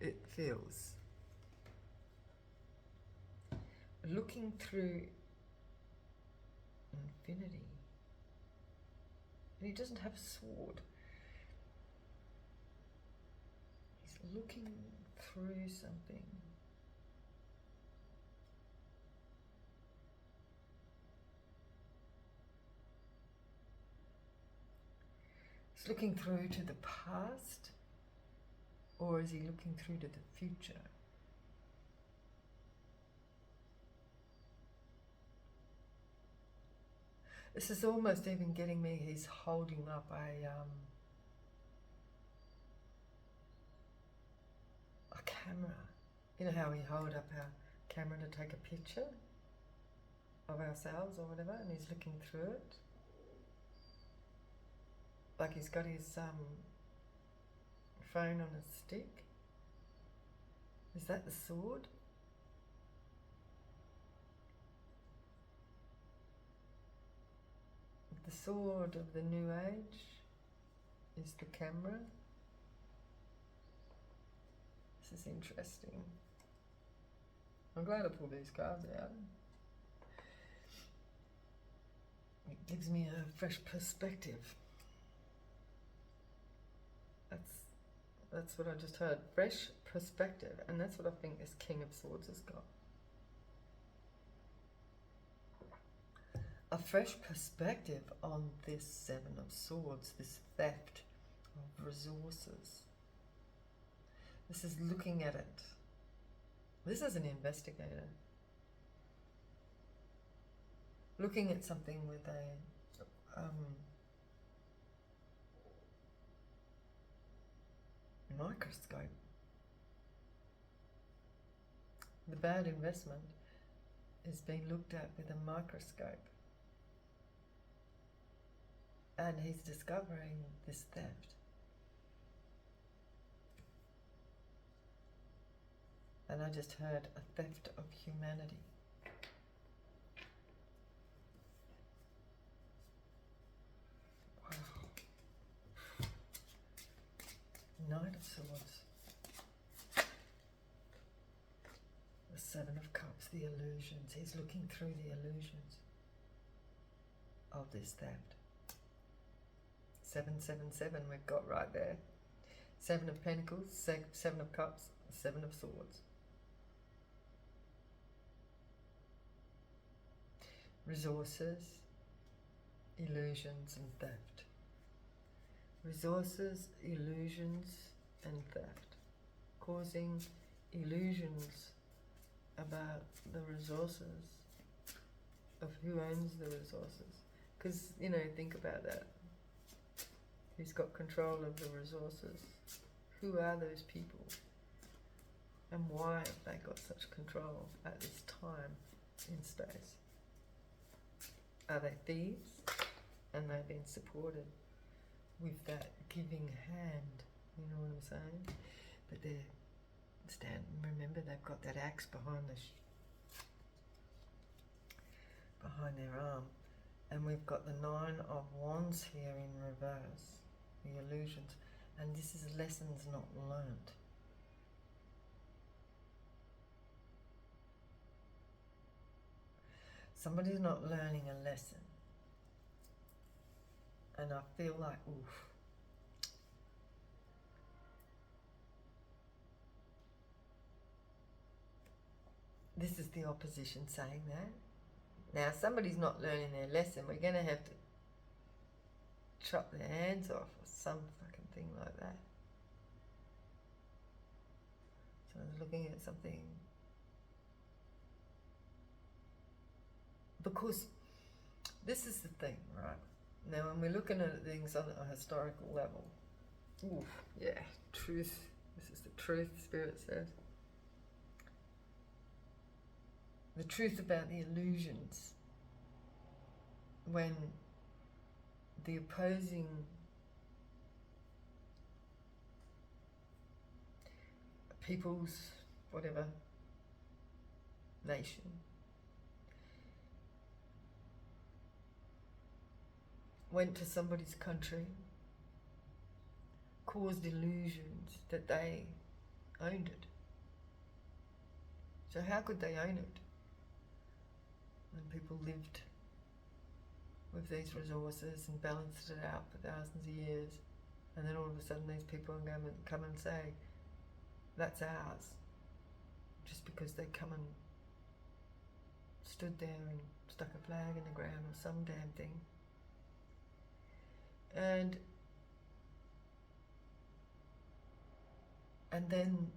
it feels. Looking through infinity. And he doesn't have a sword. He's looking through something. He's looking through to the past, or is he looking through to the future? This is almost even getting me, he's holding up a camera. You know how we hold up our camera to take a picture of ourselves or whatever, and he's looking through it. Like he's got his phone on a stick. Is that the sword? The sword of the New Age is the camera. This is interesting. I'm glad I pulled these cards out. It gives me a fresh perspective. That's what I just heard. Fresh perspective. And that's what I think this King of Swords has got. A fresh perspective on this Seven of Swords, this theft of resources. This is looking at it. This is an investigator. Looking at something with a microscope. The bad investment is being looked at with a microscope. And he's discovering this theft. And I just heard a theft of humanity. Wow. Knight of Swords. The Seven of Cups, the illusions. He's looking through the illusions of this theft. 777 we've got right there. Seven of Pentacles, Seven of Cups, Seven of Swords. Resources, illusions and theft. Resources, illusions and theft. Causing illusions about the resources, of who owns the resources. Because, you know, think about that. Who's got control of the resources? Who are those people? And why have they got such control at this time in space? Are they thieves? And they've been supported with that giving hand, you know what I'm saying? But remember they've got that axe behind behind their arm. And we've got the Nine of Wands here in reverse. The illusions, and this is lessons not learnt. Somebody's not learning a lesson, and I feel like, oof. This is the opposition saying that. Now, if somebody's not learning their lesson, we're going to have to chop their hands off or some fucking thing like that. So I was looking at something. Because this is the thing, right? Now when we're looking at things on a historical level, oof, yeah, truth. This is the truth, Spirit says. The truth about the illusions. When the opposing people's, whatever, nation went to somebody's country, caused illusions that they owned it. So how could they own it when people lived with these resources and balanced it out for thousands of years, and then all of a sudden these people come and say, that's ours, just because they come and stood there and stuck a flag in the ground or some damn thing. And then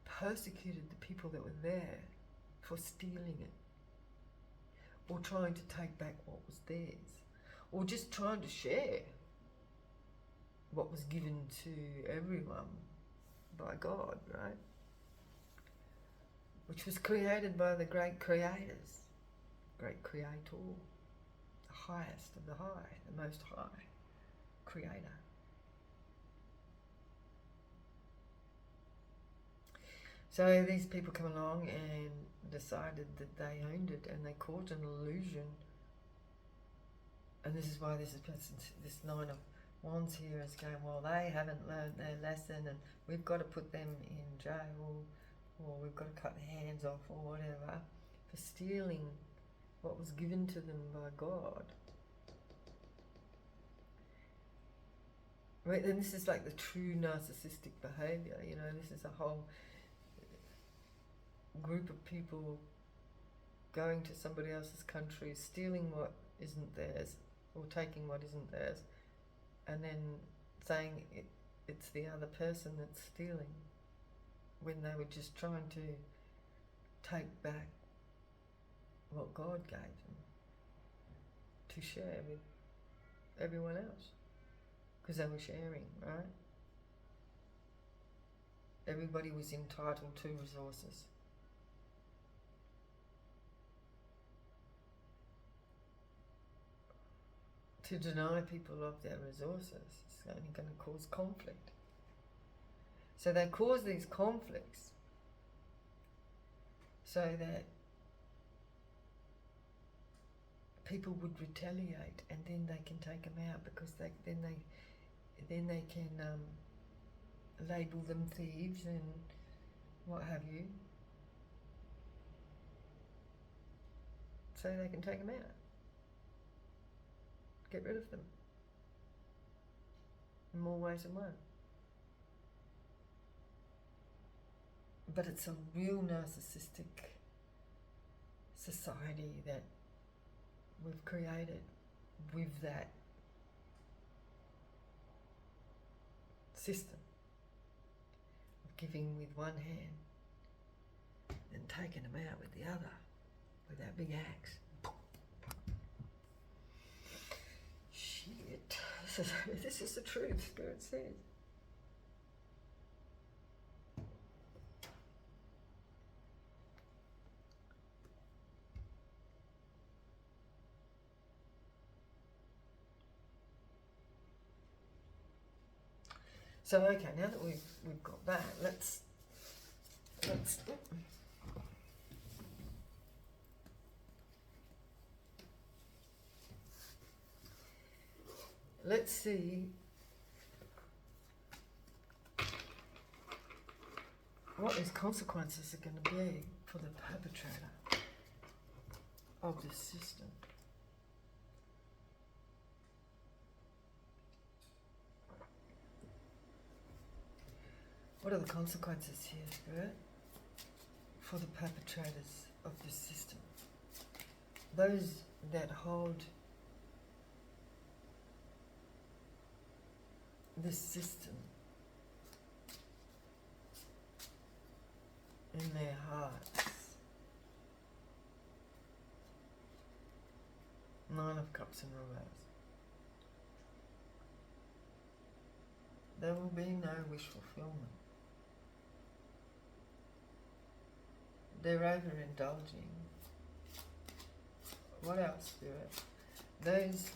persecuted the people that were there for stealing it. or trying to take back what was theirs, or just trying to share what was given to everyone by God, right? Which was created by the great creators, great creator, the highest of the high, the most high creator. So these people come along and decided that they owned it, and they caught an illusion. And this is why this Nine of Wands here is going, well, they haven't learned their lesson and we've got to put them in jail, or we've got to cut their hands off, or whatever, for stealing what was given to them by God. Right, and this is like the true narcissistic behavior, you know, this is a whole group of people going to somebody else's country, stealing what isn't theirs, or taking what isn't theirs, and then saying it's the other person that's stealing, when they were just trying to take back what God gave them to share with everyone else, because they were sharing, right? Everybody was entitled to resources. To deny people of their resources is only going to cause conflict. So they cause these conflicts so that people would retaliate, and then they can take them out, because then they can label them thieves and what have you. So they can take them out. Get rid of them in more ways than one. But it's a real narcissistic society that we've created with that system of giving with one hand and taking them out with the other, with that big axe. Shit. This is the truth, Spirit says. So okay, now that we've got that, let's see what these consequences are going to be for the perpetrator of this system. What are the consequences here, Spirit, for the perpetrators of this system? Those that hold this system in their hearts. Nine of Cups in reverse. There will be no wish fulfillment. They're overindulging. What else, Spirit? Those,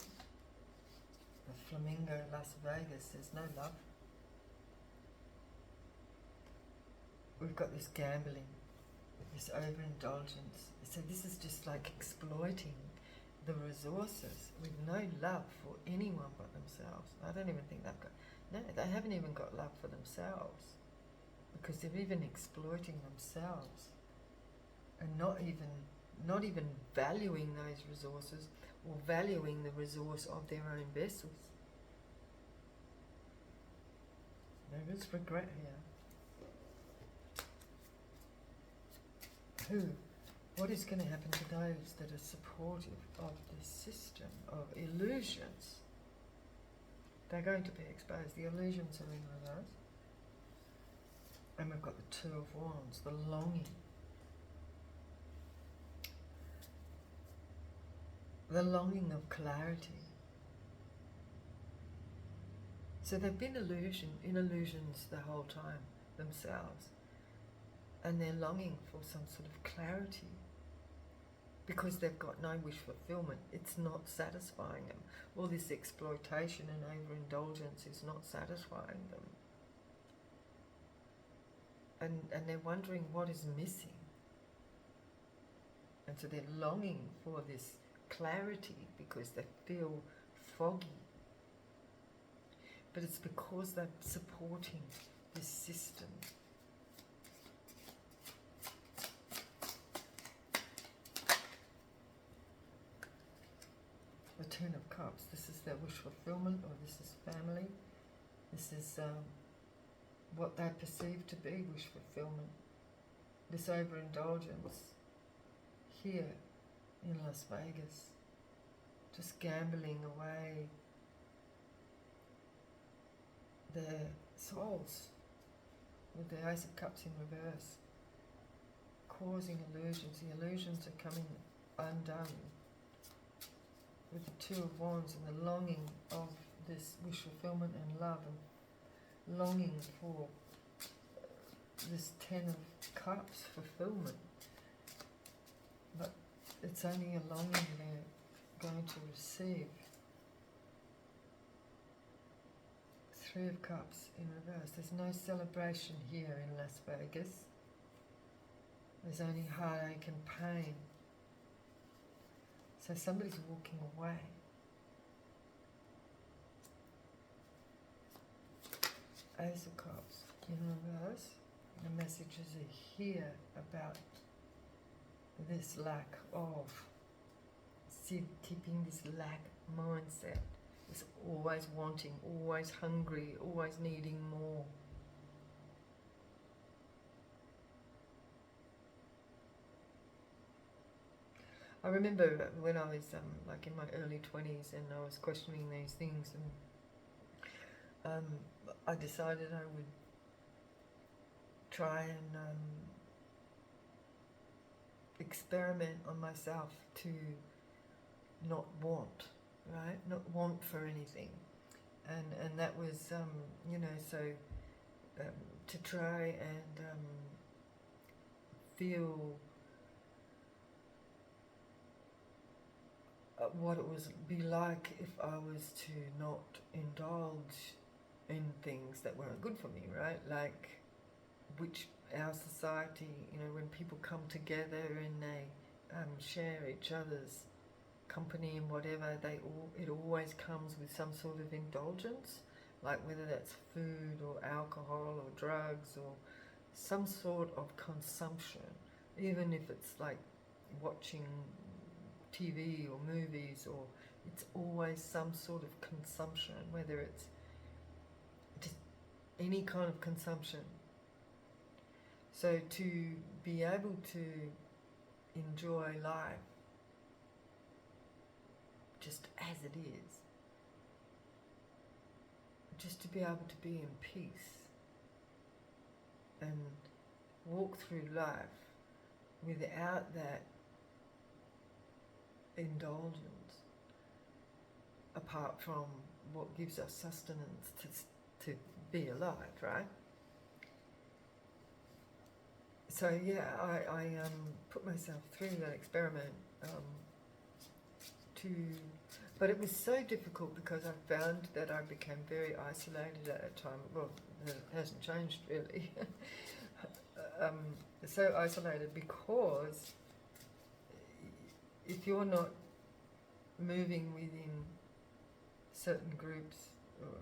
the Flamingo, Las Vegas, there's no love. We've got this gambling, this overindulgence. So this is just like exploiting the resources with no love for anyone but themselves. I don't even think they've got, no, they haven't even got love for themselves, because they're even exploiting themselves and not even valuing those resources or valuing the resource of their own vessels. There is regret here. What is going to happen to those that are supportive of this system of illusions? They're going to be exposed. The illusions are in reverse. And we've got the Two of Wands, the longing. the longing of clarity. So they've been in illusions the whole time themselves, and they're longing for some sort of clarity because they've got no wish fulfillment. It's not satisfying them. All this exploitation and overindulgence is not satisfying them. And they're wondering what is missing. And so they're longing for this clarity because they feel foggy. But it's because they're supporting this system. The Ten of Cups. This is their wish fulfillment, or this is family. This is what they perceive to be wish fulfillment. This overindulgence here in Las Vegas. Just gambling away their souls with the Ace of Cups in reverse. Causing illusions. The illusions are coming undone with the Two of Wands and the longing of this wish fulfillment and love, and longing for this Ten of Cups fulfillment. But it's only a longing they're going to receive. Three of Cups in reverse. There's no celebration here in Las Vegas. There's only heartache and pain. So somebody's walking away. Ace of Cups in reverse. The messages are here about this lack of, keeping this lack mindset. This always wanting, always hungry, always needing more. I remember when I was like in my early 20s and I was questioning these things, and I decided I would try and experiment on myself to not want, right? Not want for anything. And that was, you know, so to try and feel what it was be like if I was to not indulge in things that weren't good for me, right? Like, which our society, you know, when people come together and they share each other's company and whatever, it always comes with some sort of indulgence, like whether that's food or alcohol or drugs or some sort of consumption, even if it's like watching TV or movies, or it's always some sort of consumption, whether it's just any kind of consumption. So to be able to enjoy life just as it is, just to be able to be in peace and walk through life without that indulgence, apart from what gives us sustenance to be alive, right? So yeah, I put myself through that experiment but it was so difficult because I found that I became very isolated at that time. Well, it hasn't changed really. So isolated because if you're not moving within certain groups, or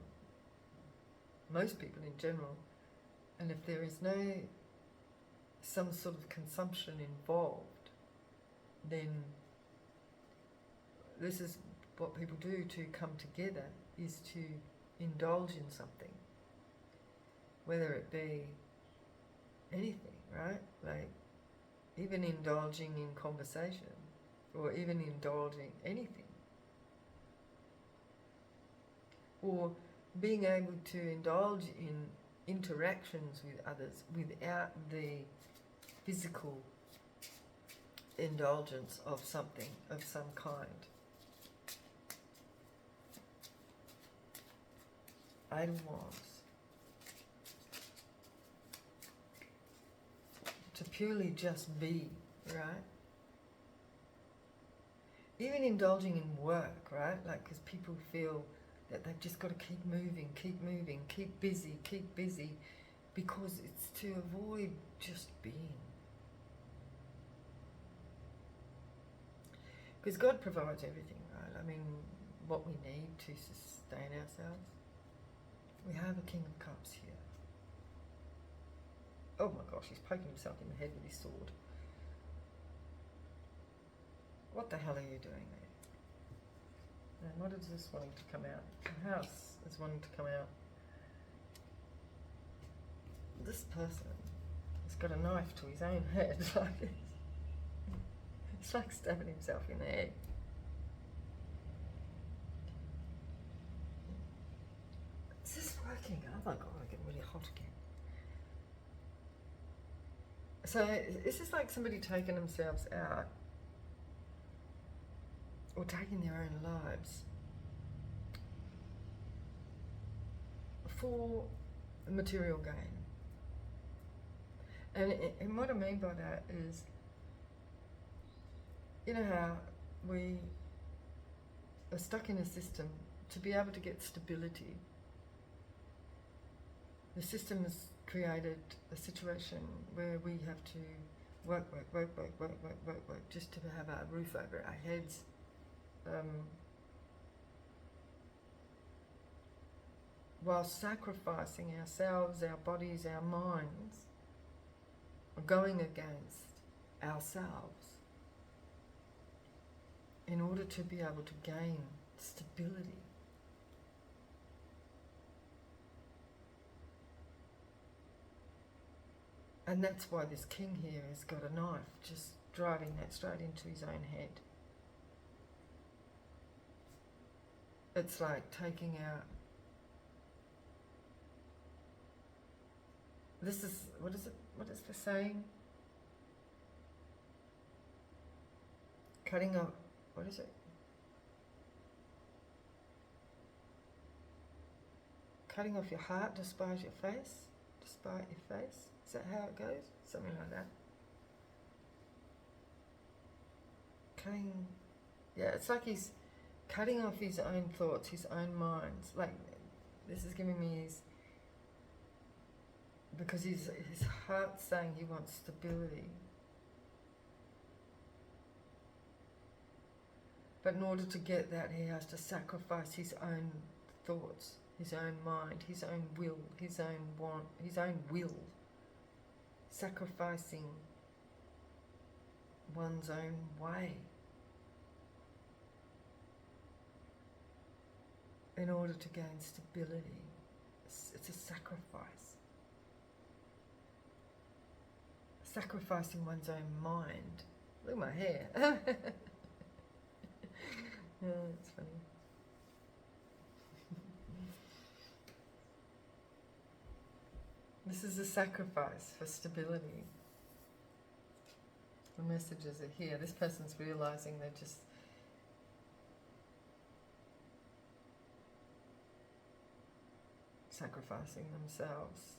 most people in general, and if there is some sort of consumption involved, then this is what people do to come together, is to indulge in something, whether it be anything, right? Like even indulging in conversation, or even indulging anything, or being able to indulge in interactions with others without the physical indulgence of something of some kind. Eight of Wands. To purely just be, right? Even indulging in work, right? Like, because people feel that they've just got to keep moving, keep busy, because it's to avoid just being. Because God provides everything, right? I mean, what we need to sustain ourselves. We have a King of Cups here. Oh my gosh, he's poking himself in the head with his sword. What the hell are you doing there? And what is this wanting to come out? The house is wanting to come out. This person has got a knife to his own head. Like this. It's like stabbing himself in the head. Is this working? Oh my god, I'm getting really hot again. So is this like somebody taking themselves out or taking their own lives for material gain? And what I mean by that is, you know how we are stuck in a system to be able to get stability. The system has created a situation where we have to work just to have a roof over our heads. While sacrificing ourselves, our bodies, our minds, or going against ourselves in order to be able to gain stability. And that's why this king here has got a knife, just driving that straight into his own head. It's like taking out... This is, what is it? What is the saying? Cutting off, what is it? Cutting off your heart to spite your face? Despite your face? Is that how it goes? Something like that. Cutting... Yeah, it's like he's cutting off his own thoughts, his own minds. Like, this is giving me his... Because his heart's saying he wants stability. But in order to get that, he has to sacrifice his own thoughts, his own mind, his own will, his own want, his own will. Sacrificing one's own way in order to gain stability. It's a sacrifice. Sacrificing one's own mind. Look at my hair. Yeah, it's funny. This is a sacrifice for stability. The messages are here. This person's realizing they're just sacrificing themselves.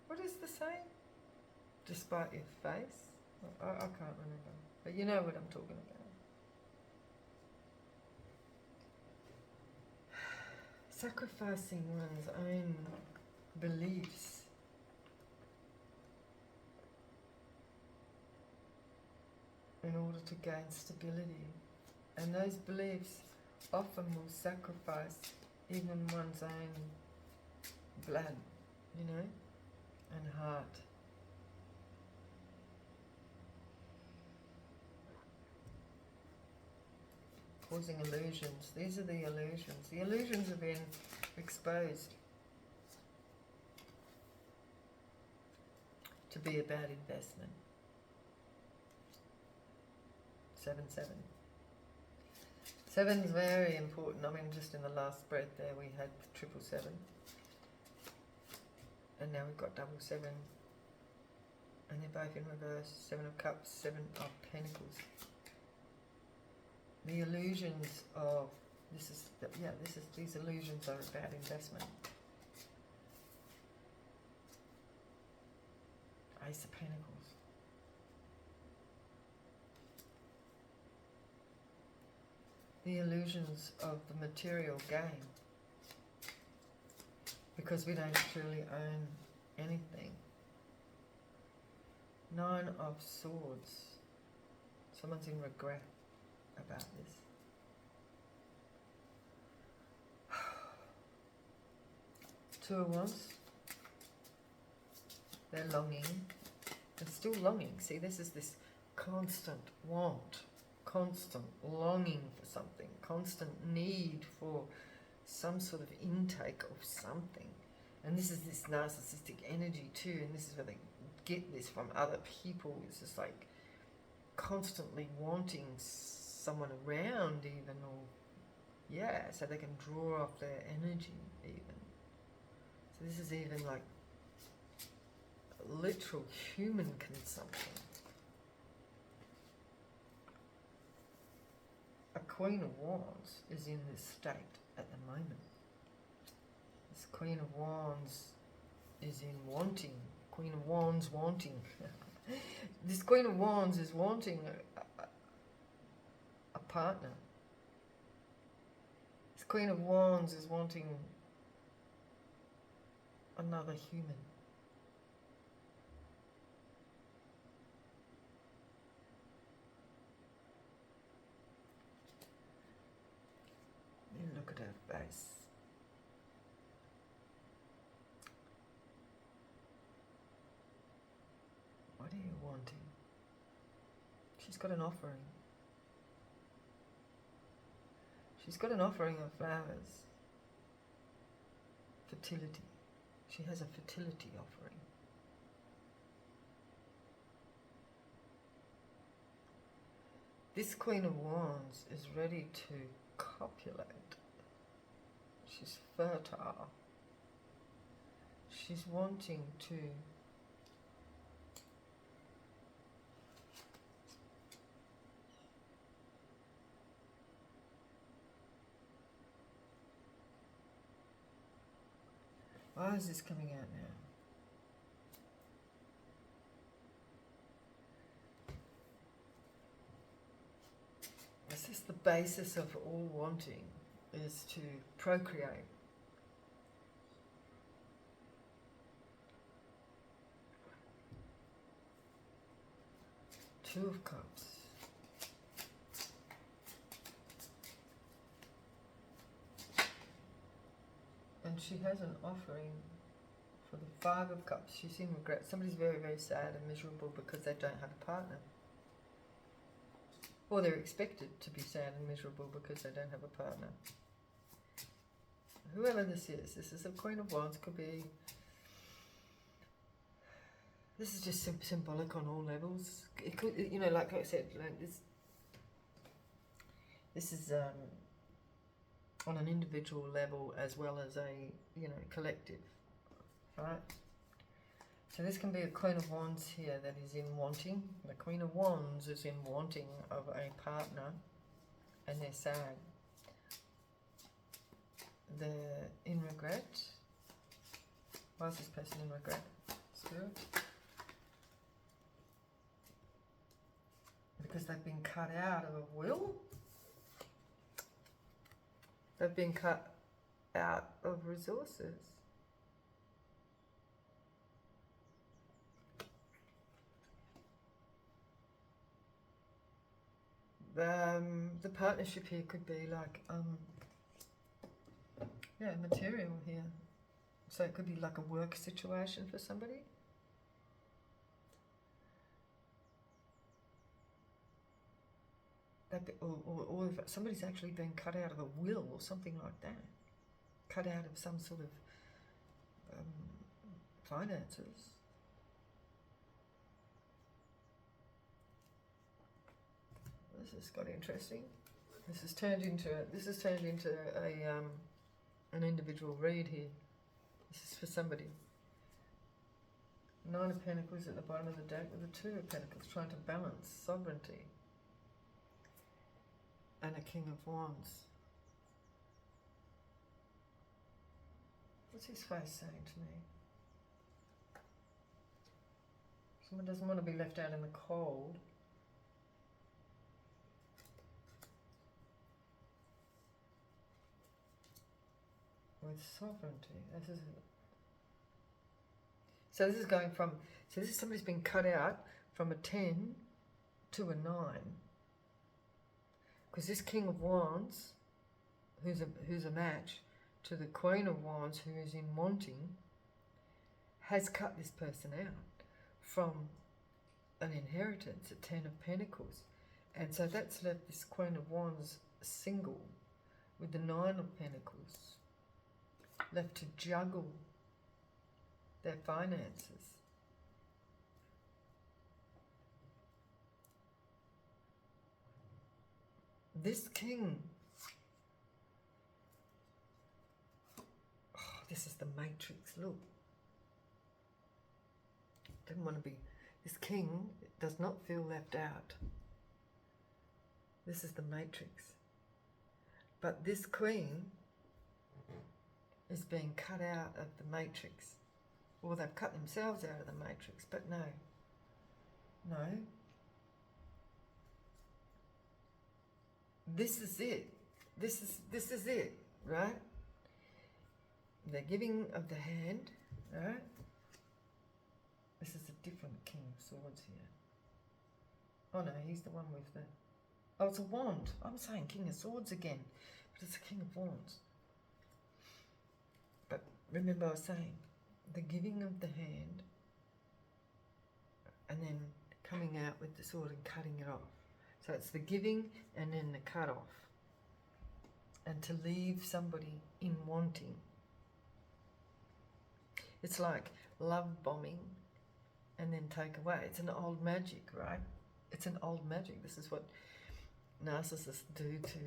What is the saying? Despite your face? I can't remember. But you know what I'm talking about. Sacrificing one's own beliefs in order to gain stability. And those beliefs often will sacrifice even one's own blood, you know, and heart. Causing illusions. These are the illusions. The illusions have been exposed to be a bad investment. 7-7. 7's very important. I mean, just in the last spread there we had 777. And now we've got 777. And they're both in reverse. 7 of Cups, 7 of Pentacles. The illusions of these illusions are about investment. Ace of Pentacles. The illusions of the material gain, because we don't truly own anything. Nine of Swords. Someone's in regret about this. Two of Wands. They're longing. They're still longing. See, this is this constant want, constant longing for something, constant need for some sort of intake of something. And this is this narcissistic energy too, and this is where they get this from other people. It's just like constantly wanting someone around even, or so they can draw off their energy even. So this is even like literal human consumption. A Queen of Wands is in this state at the moment. This Queen of Wands is in wanting. Queen of Wands wanting. This Queen of Wands is wanting a partner. This Queen of Wands is wanting another human. Then look at her face. What are you wanting? She's got an offering. She's got an offering of flowers. Fertility. She has a fertility offering. This Queen of Wands is ready to copulate. She's fertile. She's wanting to why is this coming out now? This is the basis of all wanting, is to procreate. Two of Cups. And she has an offering for the Five of Cups. She's in regret. Somebody's very, very sad and miserable because they don't have a partner. Or they're expected to be sad and miserable because they don't have a partner. Whoever this is a Queen of Wands. Could be... This is just symbolic on all levels. It could, you know, like I said, like this is on an individual level as well as a, you know, collective, right? So this can be a Queen of Wands here that is in wanting. The Queen of Wands is in wanting of a partner, and they're sad. They're in regret. Why is this person in regret? Spirit? Because they've been cut out of a will. They've been cut out of resources. The partnership here could be like, material here. So it could be like a work situation for somebody. Or if somebody's actually been cut out of a will or something like that. Cut out of some sort of finances. This has got interesting. This has turned into an individual read here. This is for somebody. Nine of Pentacles at the bottom of the deck with the Two of Pentacles, trying to balance sovereignty. and a King of Wands. What's his face saying to me? Someone doesn't want to be left out in the cold. With sovereignty. So this is going from, so this is somebody's been cut out from a 10 to a 9. Because this King of Wands, who's a match to the Queen of Wands, who is in wanting, has cut this person out from an inheritance, a 10 of Pentacles. And so that's left this Queen of Wands single with the 9 of Pentacles, left to juggle their finances. This king, oh, this is the Matrix, look. Didn't want to be, this king does not feel left out. This is the Matrix. But this queen is being cut out of the Matrix. Or they've cut themselves out of the Matrix, but no. No. This is it. This is it, right? The giving of the hand, right? This is a different King of Swords here. Oh no, he's the one with the... Oh, it's a wand. I'm saying King of Swords again, but it's a King of Wands. But remember I was saying, the giving of the hand and then coming out with the sword and cutting it off. So it's the giving and then the cut off. And to leave somebody in wanting. It's like love bombing and then take away. It's an old magic, right? It's an old magic. This is what narcissists do to,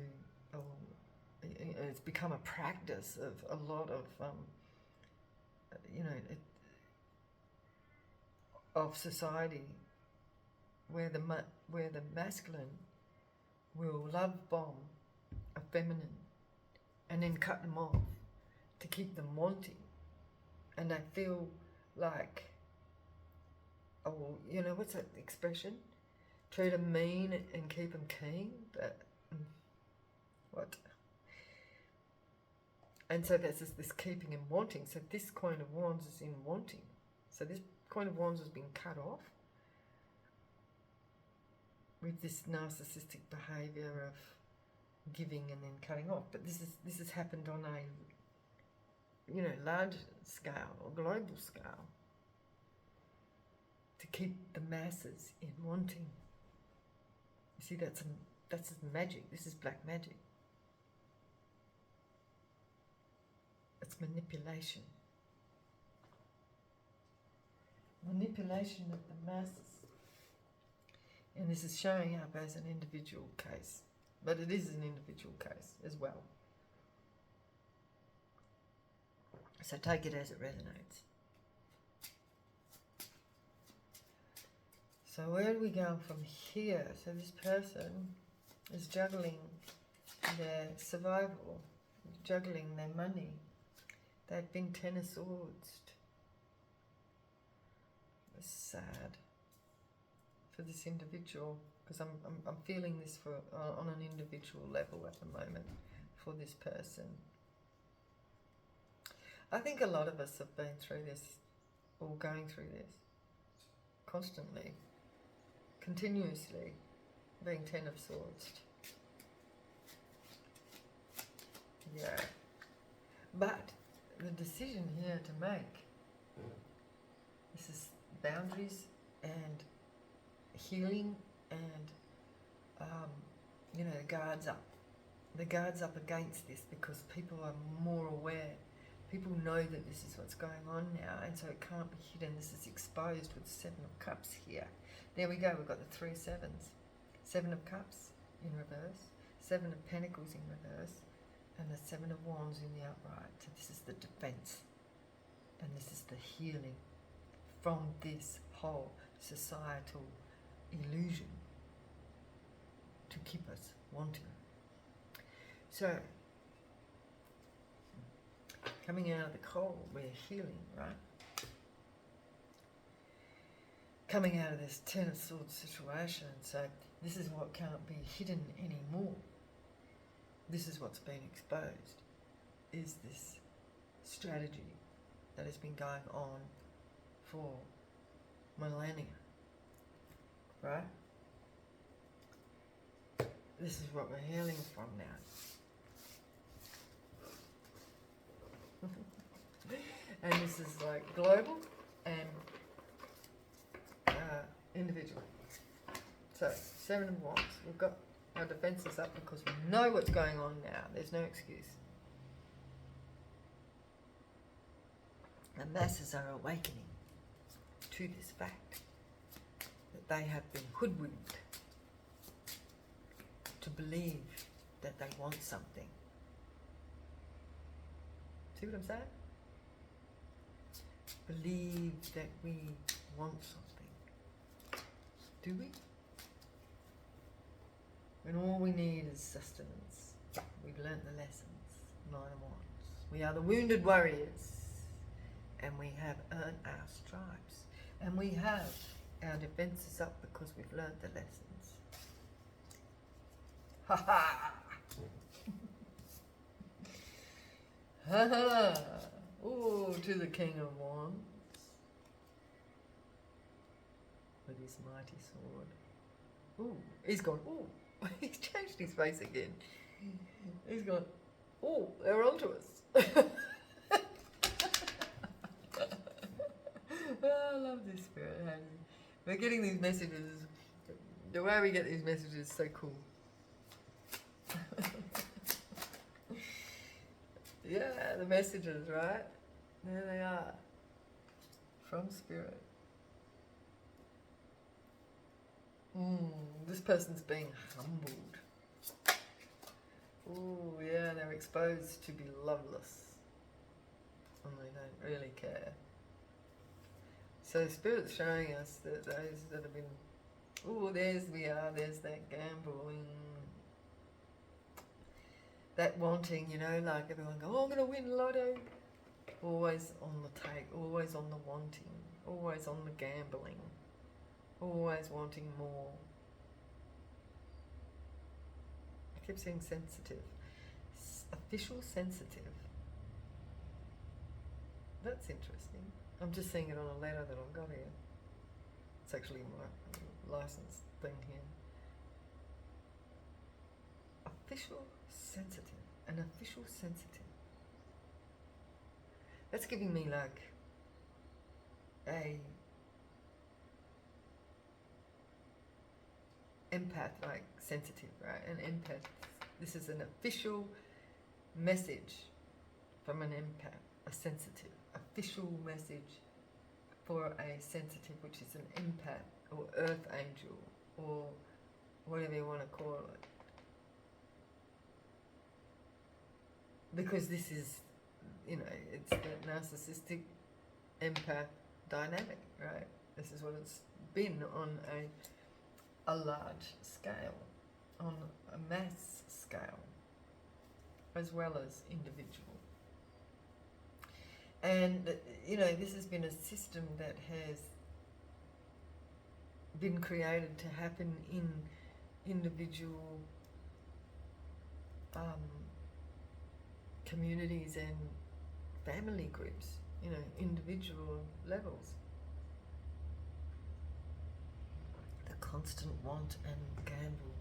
it's become a practice of a lot of, of society where the masculine will love bomb a feminine and then cut them off to keep them wanting. And they feel like, oh, you know, what's that expression? Treat them mean and keep them keen, but what? And so there's this keeping and wanting. So this Queen of Wands is in wanting. So this Queen of Wands has been cut off with this narcissistic behaviour of giving and then cutting off. But this has happened on a, you know, large scale or global scale to keep the masses in wanting. You see, that's magic. This is black magic. It's manipulation. Manipulation of the masses. And this is showing up as an individual case. But it is an individual case as well. So take it as it resonates. So where do we go from here? So this person is juggling their survival, juggling their money. They've been 10 of Swords. It's sad for this individual, because I'm feeling this on an individual level at the moment for this person. I think a lot of us have been through this, or going through this, constantly, continuously, being 10 of Swords. Yeah. But the decision here to make, this is boundaries and healing and, you know, the guards up. The guards up against this, because people are more aware. People know that this is what's going on now, and so it can't be hidden. This is exposed with the 7 of Cups here. There we go, we've got the 3 sevens. 7 of Cups in reverse, 7 of Pentacles in reverse, and the 7 of Wands in the upright. So this is the defense, and this is the healing from this whole societal illusion to keep us wanting. So, coming out of the cold, we're healing, right? Coming out of this Ten of Swords situation, so this is what can't be hidden anymore. This is what's been exposed, is this strategy that has been going on for millennia, right? This is what we're healing from now. And this is like global and individual. So, Seven of Wands. We've got our defences up because we know what's going on now. There's no excuse. The masses are awakening to this fact that they have been hoodwinked to believe that they want something. See what I'm saying? Believe that we want something. Do we? When all we need is sustenance. We've learnt the lessons. Nine of Wands. We are the wounded warriors. And we have earned our stripes. And we have our defences up because we've learnt the lessons. Ha ha! Ha ha! Ooh, to the King of Wands. With his mighty sword. Ooh, he's gone, ooh. He's changed his face again. He's gone, ooh, they're onto us. Oh, I love this spirit. We're getting these messages. The way we get these messages is so cool. Yeah, the messages, right? There they are. From spirit. This person's being humbled. Ooh, yeah, they're exposed to be loveless. And they don't really care. So Spirit's showing us that those that have been, ooh, there's that gambling, that wanting, you know, like everyone go, oh, I'm going to win lotto. Always on the take, always on the wanting, always on the gambling, always wanting more. I keep saying sensitive. Official sensitive. That's interesting. I'm just seeing it on a letter that I've got here. It's actually my license thing here. Official sensitive. An official sensitive. That's giving me like a empath, like sensitive, right? An empath. This is an official message from an empath, a sensitive. Official message for a sensitive, which is an empath or earth angel or whatever you want to call it. Because this is, you know, it's that narcissistic empath dynamic, right? This is what it's been on a large scale, on a mass scale, as well as individual. And, you know, this has been a system that has been created to happen in individual communities and family groups, you know, individual levels. The constant want and gamble.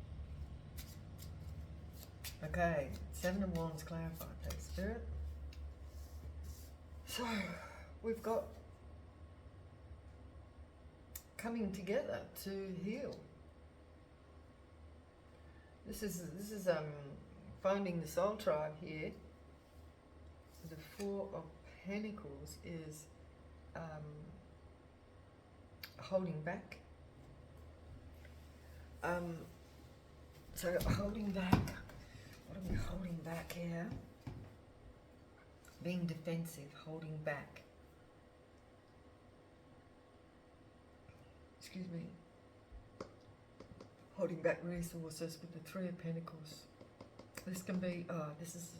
Okay, Seven of Wands clarified, please, Spirit. So, we've got coming together to heal. This is finding the soul tribe here. The Four of Pentacles is holding back. So holding back. What are we holding back here? Being defensive, holding back. Excuse me. Holding back resources with the Three of Pentacles. This can be, this is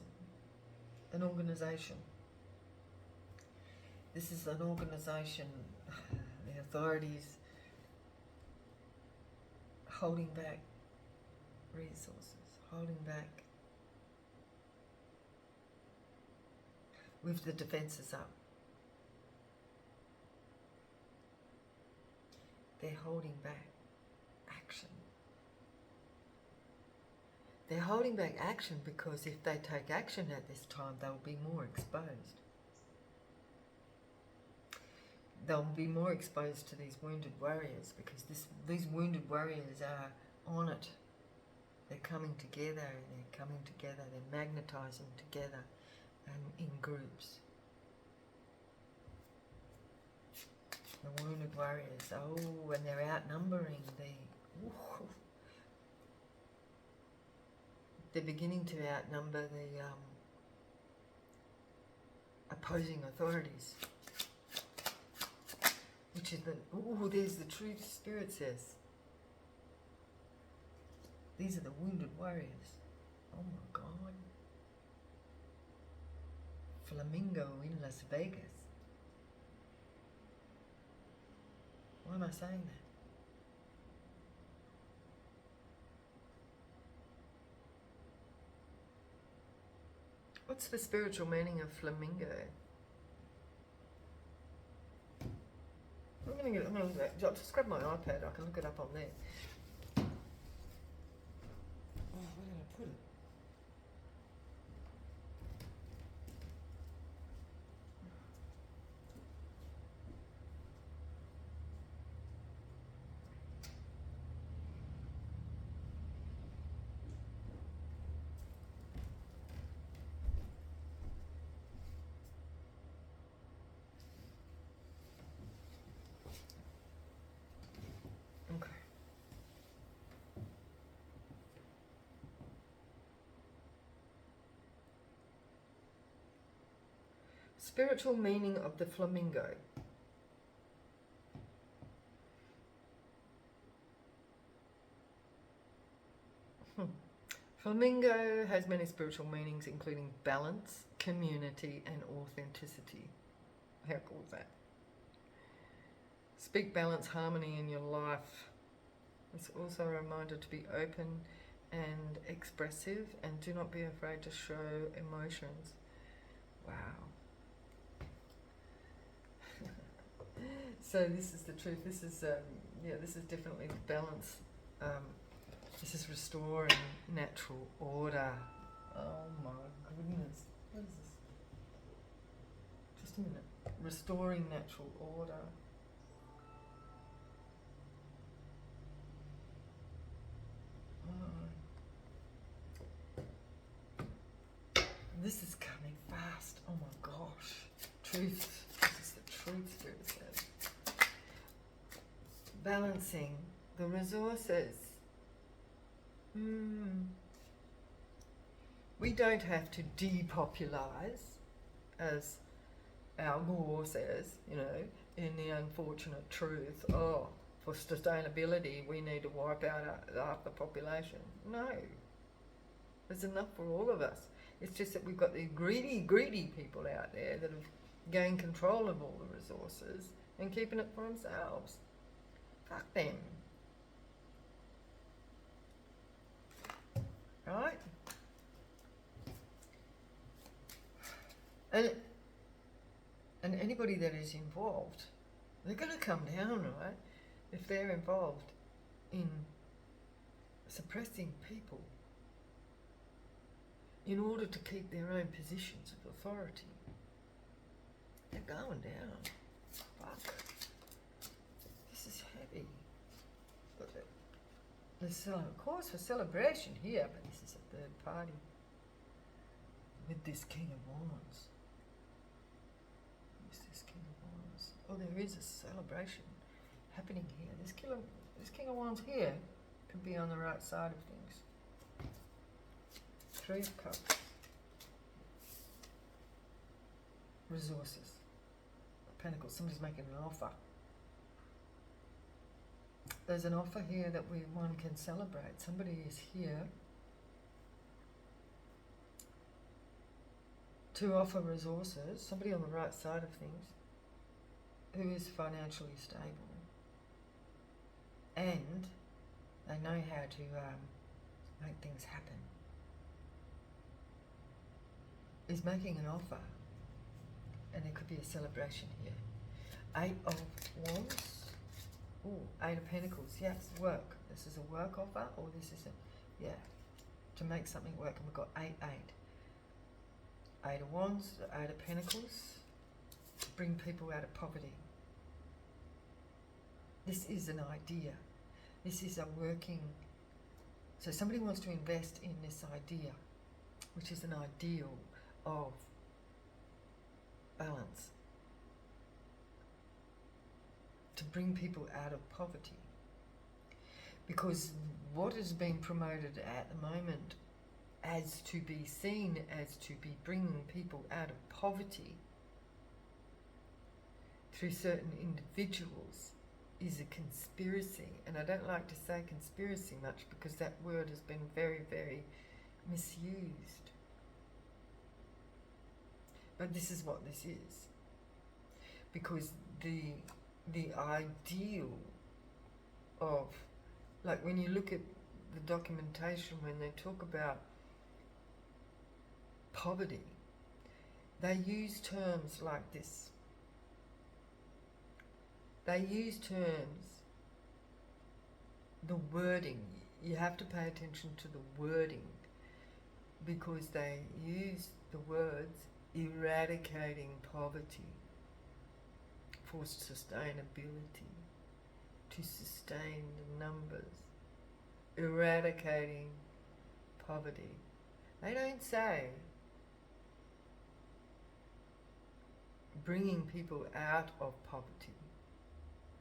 an organisation. This is an organisation, the authorities holding back resources, holding back with the defences up. They're holding back action. They're holding back action because if they take action at this time, they'll be more exposed. They'll be more exposed to these wounded warriors because these wounded warriors are on it. They're coming together and they're coming together, they're magnetising together and in groups. The wounded warriors, oh, and they're outnumbering they're beginning to outnumber the opposing authorities. Which is there's the truth, Spirit says. These are the wounded warriors. Oh my God. Flamingo in Las Vegas. Why am I saying that? What's the spiritual meaning of flamingo? I'm going to just grab my iPad. I can look it up on there. Oh, where did I put it? Okay. Spiritual meaning of the flamingo. Flamingo has many spiritual meanings, including balance, community, and authenticity. How cool is that? Speak balance, harmony in your life. It's also a reminder to be open and expressive, and do not be afraid to show emotions. Wow. So this is the truth. This is this is definitely the balance. This is restoring natural order. Oh my goodness. What is this? Just a minute. Restoring natural order. This is coming fast. Oh my gosh. Truth. This is the truth, Spirit says. Balancing the resources. We don't have to depopulise, as Al Gore says, in the unfortunate truth. Oh, for sustainability, we need to wipe out half the population. No. There's enough for all of us. It's just that we've got these greedy people out there that have gained control of all the resources and keeping it for themselves. Fuck them. Right? And anybody that is involved, they're going to come down, right? If they're involved in suppressing people in order to keep their own positions of authority. They're going down. Fuck. This is heavy. There's of course for celebration here, but this is a third party with this King of Wands. Who's this King of Wands? Oh, there is a celebration happening here. This King of Wands here could be on the right side of things. Three of Cups. Resources. Pentacles. Somebody's making an offer. There's an offer here that one can celebrate. Somebody is here to offer resources, somebody on the right side of things, who is financially stable, and they know how to make things happen, is making an offer, and there could be a celebration here. 8 of Wands. Ooh, 8 of Pentacles. Yes, work. This is a work offer, or this is a, yeah, to make something work. And we've got 8, 8. 8 of Wands, 8 of Pentacles. Bring people out of poverty. This is an idea. This is a working, so somebody wants to invest in this idea, which is an ideal of balance, to bring people out of poverty. Because what is being promoted at the moment as to be seen as to be bringing people out of poverty through certain individuals is a conspiracy. And I don't like to say conspiracy much because that word has been very, very misused. But this is what this is. Because the ideal of, like when you look at the documentation, when they talk about poverty, they use terms like this. They use terms, the wording, you have to pay attention to the wording, because they use the words eradicating poverty for sustainability, to sustain the numbers, eradicating poverty. They don't say bringing people out of poverty.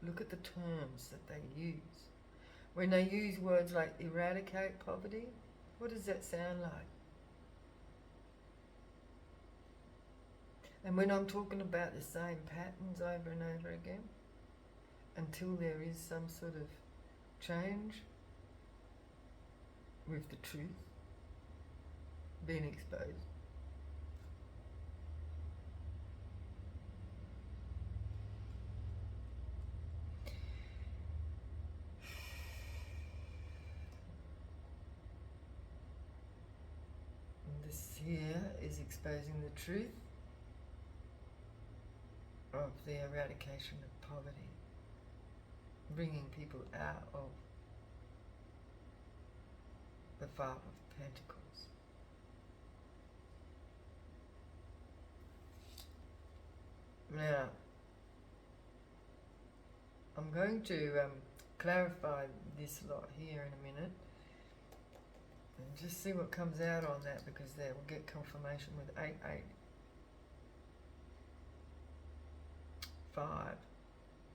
Look at the terms that they use. When they use words like eradicate poverty, what does that sound like? And when I'm talking about the same patterns over and over again, until there is some sort of change with the truth being exposed. And this here is exposing the truth of the eradication of poverty, bringing people out of the 5 of Pentacles. Now, I'm going to clarify this lot here in a minute and just see what comes out on that, because there we'll get confirmation with 8, 8, 5,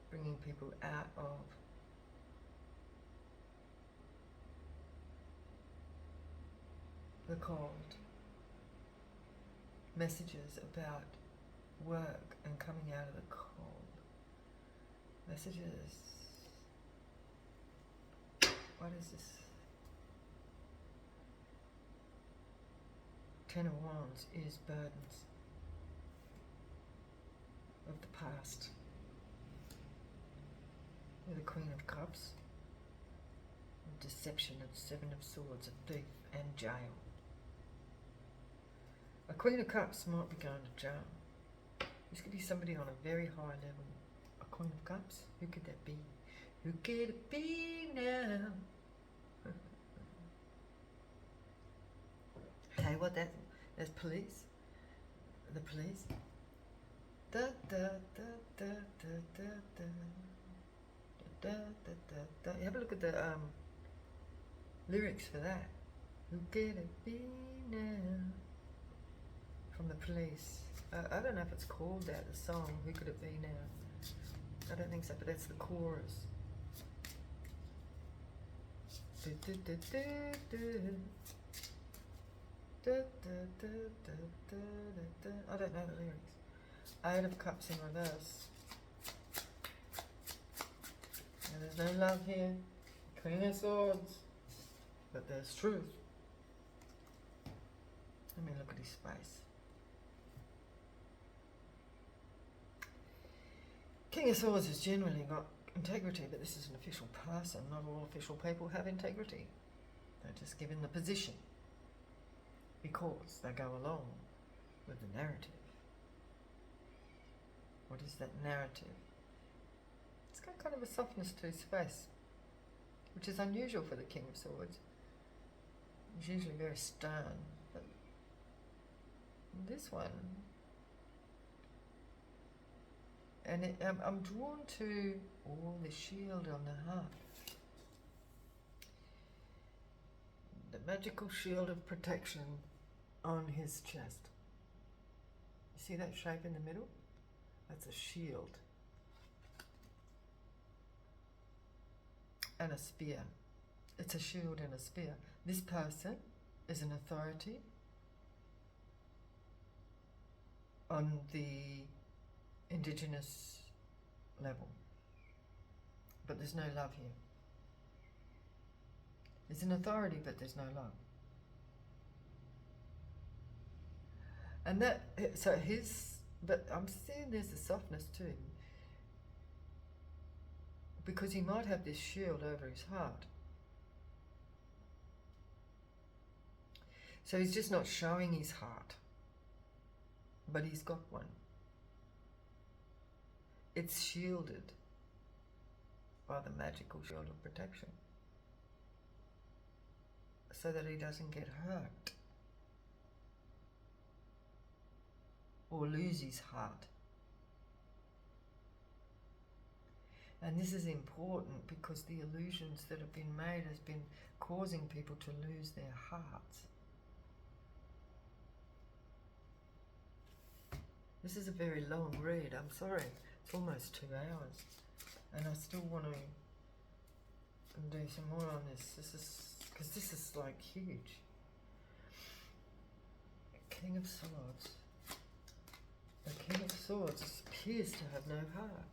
bringing people out of the cold. Messages about work and coming out of the cold. Messages. What is this? 10 of Wands is burdens of the past. With the Queen of Cups, deception of 7 of Swords, a thief, and jail. A Queen of Cups might be going to jail. This could be somebody on a very high level. A Queen of Cups? Who could that be? Who could it be now? Hey, what that? There's police. The police. Da da da da da da da da da da da. Have a look at the lyrics for that. Who could it be now? From the police. I don't know if it's called that, the song, Who Could It Be Now? I don't think so, but that's the chorus. I don't know the lyrics. 8 of Cups in reverse. And there's no love here. Queen of Swords. But there's truth. Let me look at his face. King of Swords has generally got integrity, but this is an official person. Not all official people have integrity. They're just given the position because they go along with the narrative. What is that narrative? It's got kind of a softness to his face, which is unusual for the King of Swords. He's usually very stern, but this one, and I'm drawn to the shield on the heart. The magical shield of protection on his chest. You see that shape in the middle? That's a shield. And a spear. It's a shield and a spear. This person is an authority on the Indigenous level. But there's no love here. There's an authority, but there's no love. And but I'm seeing there's a softness to him. Because he might have this shield over his heart. So he's just not showing his heart. But he's got one. It's shielded by the magical shield of protection. So that he doesn't get hurt. Or lose his heart. And this is important because the illusions that have been made has been causing people to lose their hearts. This is a very long read, I'm sorry. It's almost 2 hours. And I still want to do some more on this. Because this is like huge. King of Swords. The King of Swords appears to have no heart.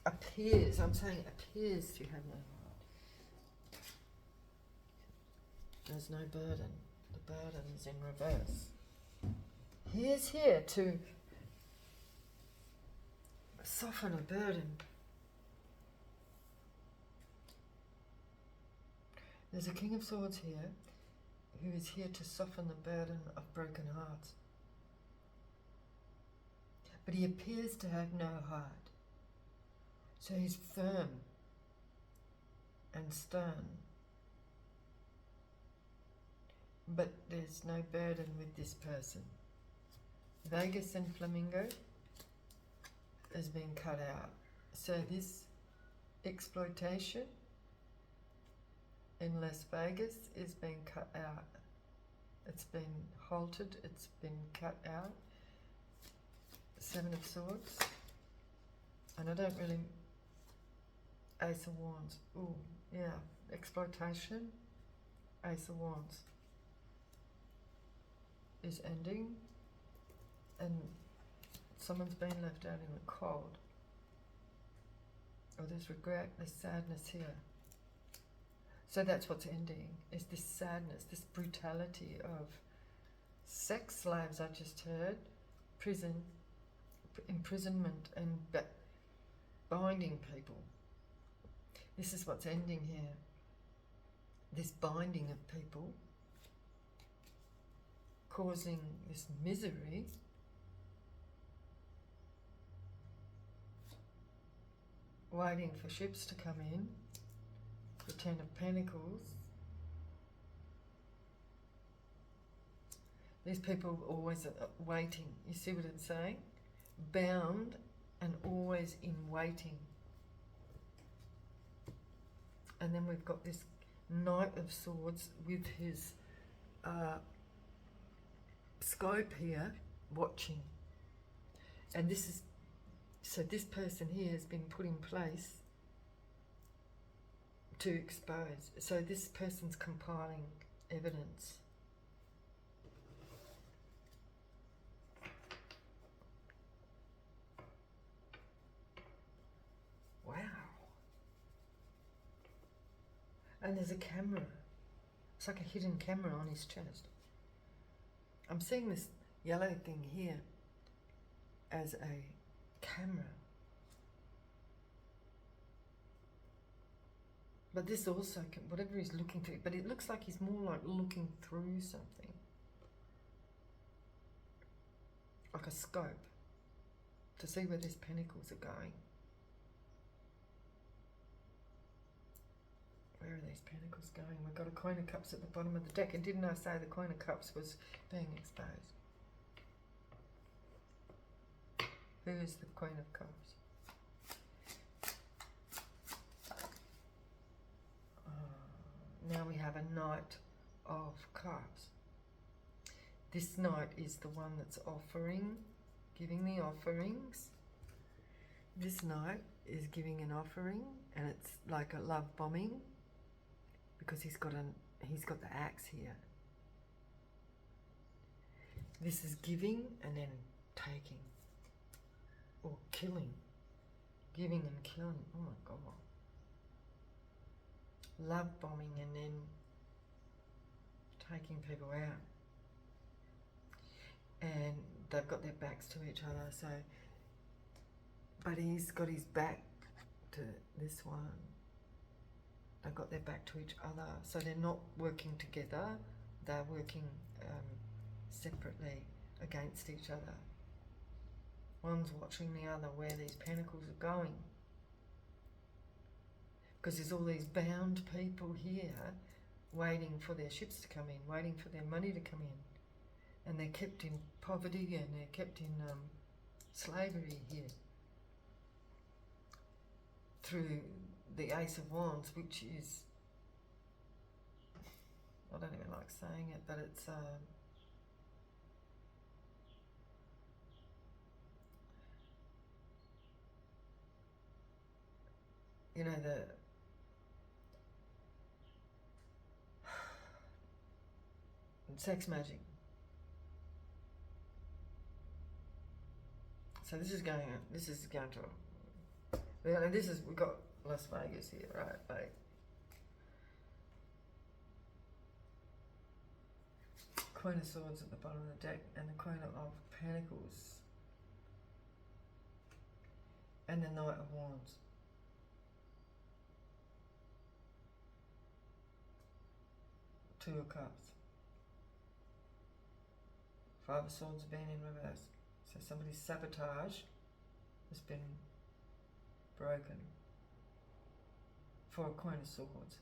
Appears, I'm saying appears to have no heart. There's no burden. The burden is in reverse. He is here to soften a burden. There's a King of Swords here who is here to soften the burden of broken hearts. But he appears to have no heart. So he's firm and stern. But there's no burden with this person. Vegas and Flamingo has been cut out. So this exploitation in Las Vegas is being cut out. It's been halted, it's been cut out. 7 of Swords. And I don't really... Ace of Wands. Ooh, yeah. Exploitation. Ace of Wands is ending. And someone's been left out in the cold. Or there's regret, there's sadness here. So that's what's ending, is this sadness, this brutality of sex slaves, I just heard, prison, imprisonment and binding people. This is what's ending here. This binding of people, causing this misery. Waiting for ships to come in. The 10 of Pentacles. These people are always waiting. You see what I'm saying? Bound and always in waiting. And then we've got this Knight of Swords with his scope here, watching. And this is, so this person here has been put in place to expose. So this person's compiling evidence. Wow. And there's a camera. It's like a hidden camera on his chest. I'm seeing this yellow thing here. as a camera. But this also, whatever he's looking through, but it looks like he's more like looking through something. Like a scope. To see where these pentacles are going. Where are these pentacles going? We've got a Queen of Cups at the bottom of the deck. And didn't I say the Queen of Cups was being exposed? Who is the Queen of Cups? Now we have a Knight of Cups. This Knight is the one that's offering, giving the offerings. This Knight is giving an offering, and it's like a love bombing, because he's got the axe here. This is giving and then taking, or killing, giving and killing. Oh my God. Love bombing and then taking people out. And they've got their backs to each other, so, but he's got his back to this one. They've got their back to each other, so they're not working together, they're working separately against each other. One's watching the other where these pentacles are going. Because there's all these bound people here waiting for their ships to come in, waiting for their money to come in. And they're kept in poverty and they're kept in slavery here. Through the Ace of Wands, which is, I don't even like saying it, but it's you know, the sex magic. So this is going to, we've got Las Vegas here, right? Like, Queen of Swords at the bottom of the deck and the Queen of Pentacles and the Knight of Wands. Two of Cups. Five of Swords have been in reverse. So somebody's sabotage has been broken for a Queen of Swords.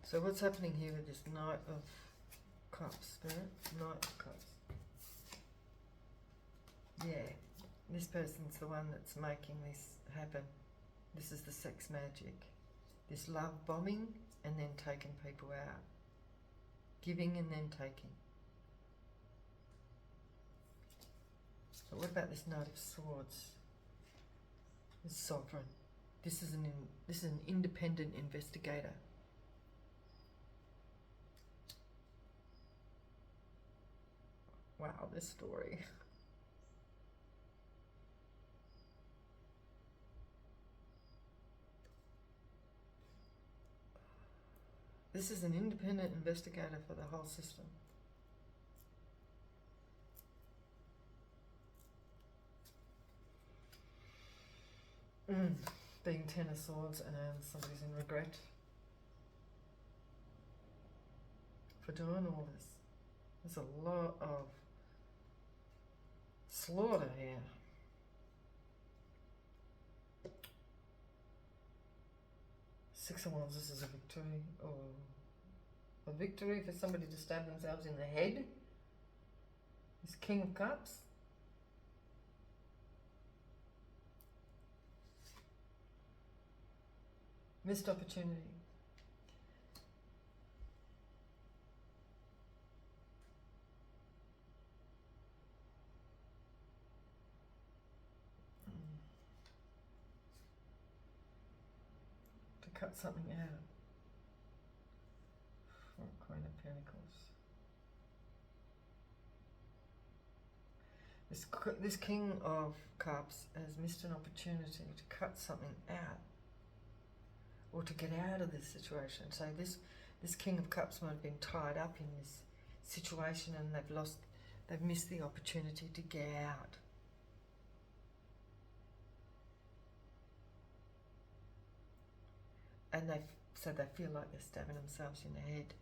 So what's happening here with this Knight of Cups, Spirit? Knight of Cups. Yeah, this person's the one that's making this happen. This is the sex magic. This love bombing and then taking people out. Giving and then taking. But what about this Knight of Swords? This Sovereign. This is an independent investigator. Wow, this story. This is an independent investigator for the whole system. Being 10 of Swords and somebody's in regret for doing all this. There's a lot of slaughter here. Six of Wands, this is a victory, or a victory for somebody to stab themselves in the head. This King of Cups. Missed opportunity. To cut something out. For Queen of Pentacles. This King of Cups has missed an opportunity to cut something out. or to get out of this situation. So this King of Cups might have been tied up in this situation and they've missed the opportunity to get out. And so they feel like they're stabbing themselves in the head.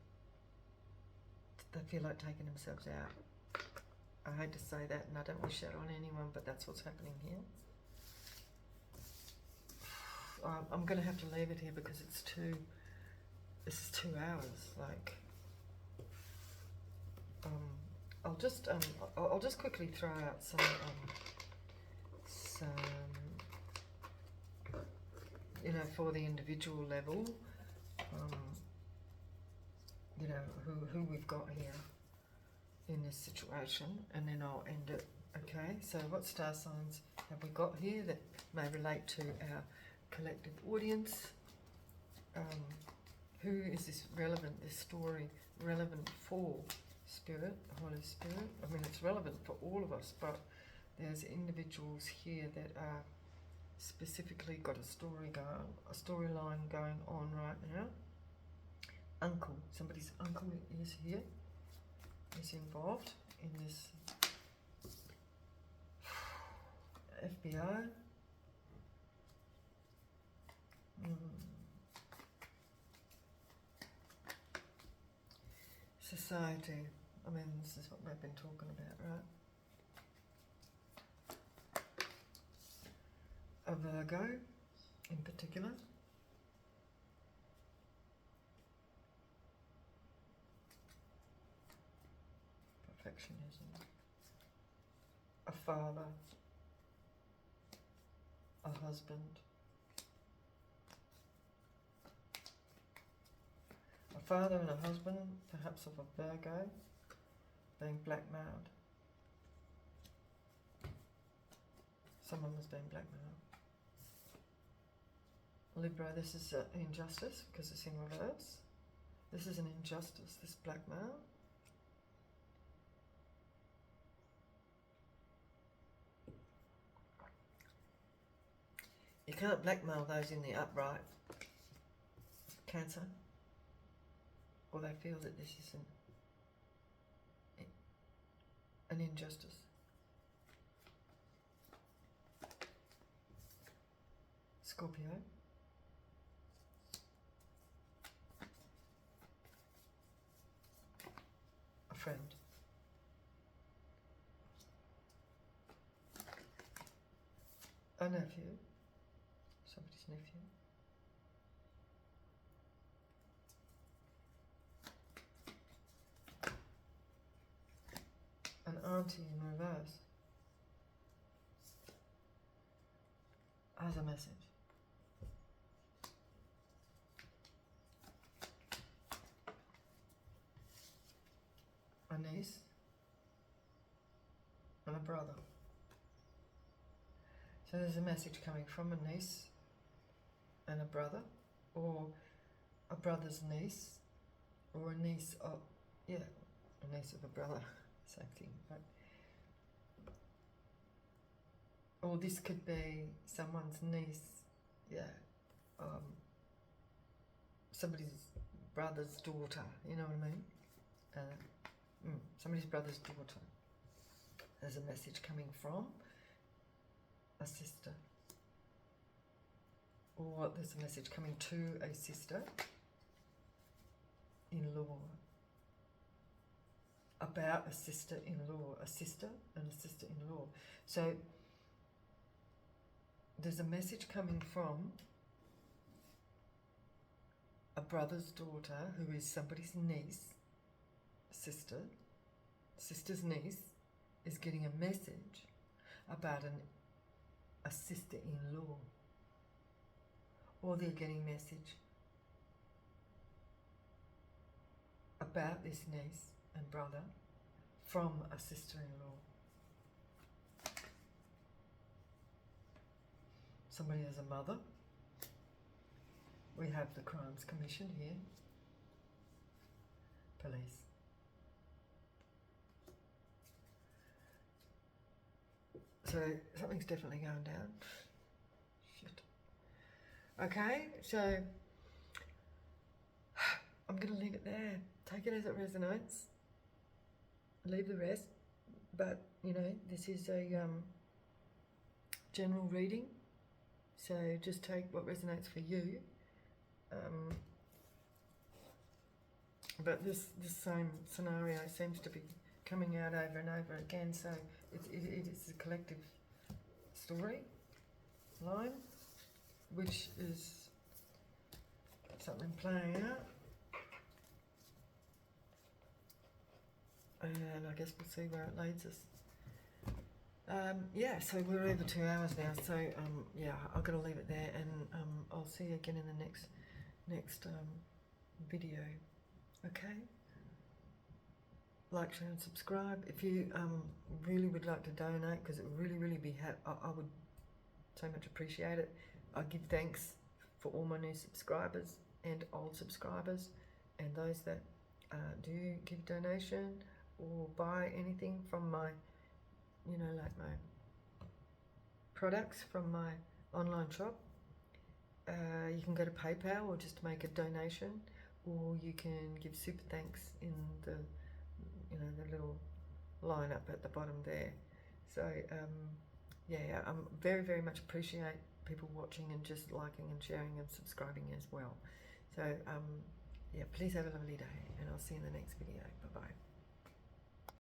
They feel like taking themselves out. I hate to say that, and I don't wish that on anyone, but that's what's happening here. I'm going to have to leave it here because this is 2 hours. Like, I'll just quickly throw out some you know, for the individual level, you know, who we've got here in this situation, and then I'll end it. Okay, so what star signs have we got here that may relate to our collective audience? Who is this story relevant for? Spirit, Holy Spirit. I mean, it's relevant for all of us, but there's individuals here that are specifically got a storyline going on right now. Uncle, somebody's uncle is here, is involved in this FBI. Society. I mean, this is what we've been talking about, right? A Virgo, in particular. Perfectionism. A father. A husband. A father and a husband, perhaps of a Virgo, being blackmailed. Someone was being blackmailed. Libra, this is an injustice because it's in reverse. This is an injustice, this blackmail. You can't blackmail those in the upright. Cancer. Or they feel that this is an injustice. Scorpio. A friend. A nephew. Somebody's nephew. An auntie in reverse. As a message. A niece and a brother. So there's a message coming from a niece and a brother, or a brother's niece, or a niece of, yeah, a niece of a brother, same thing, but, or this could be someone's niece, yeah, somebody's brother's daughter, you know what I mean? Somebody's brother's daughter. There's a message coming from a sister. Or there's a message coming to a sister-in-law. About a sister-in-law. A sister and a sister-in-law. So there's a message coming from a brother's daughter who is somebody's niece, sister's niece, is getting a message about a sister-in-law. Or they're getting a message about this niece and brother from a sister-in-law. Somebody has a mother. We have the Crimes Commission here. Police. So something's definitely going down. Shit. Okay, so I'm going to leave it there. Take it as it resonates. Leave the rest. But, you know, this is a general reading. So just take what resonates for you. But this same scenario seems to be coming out over and over again. So it is a collective story line, which is something playing out. And I guess we'll see where it leads us. Yeah, so we're over 2 hours now, so yeah, I've got to leave it there, and I'll see you again in the next video. Okay? Like, share and subscribe. If you really would like to donate, because it would really be I would so much appreciate it. I give thanks for all my new subscribers and old subscribers, and those that do give donation or buy anything from my, you know, like my products from my online shop. You can go to PayPal or just make a donation, or you can give super thanks in the, you know, the little line up at the bottom there. So yeah, I very much appreciate people watching and just liking and sharing and subscribing as well. So yeah, please have a lovely day, and I'll see you in the next video. Bye bye.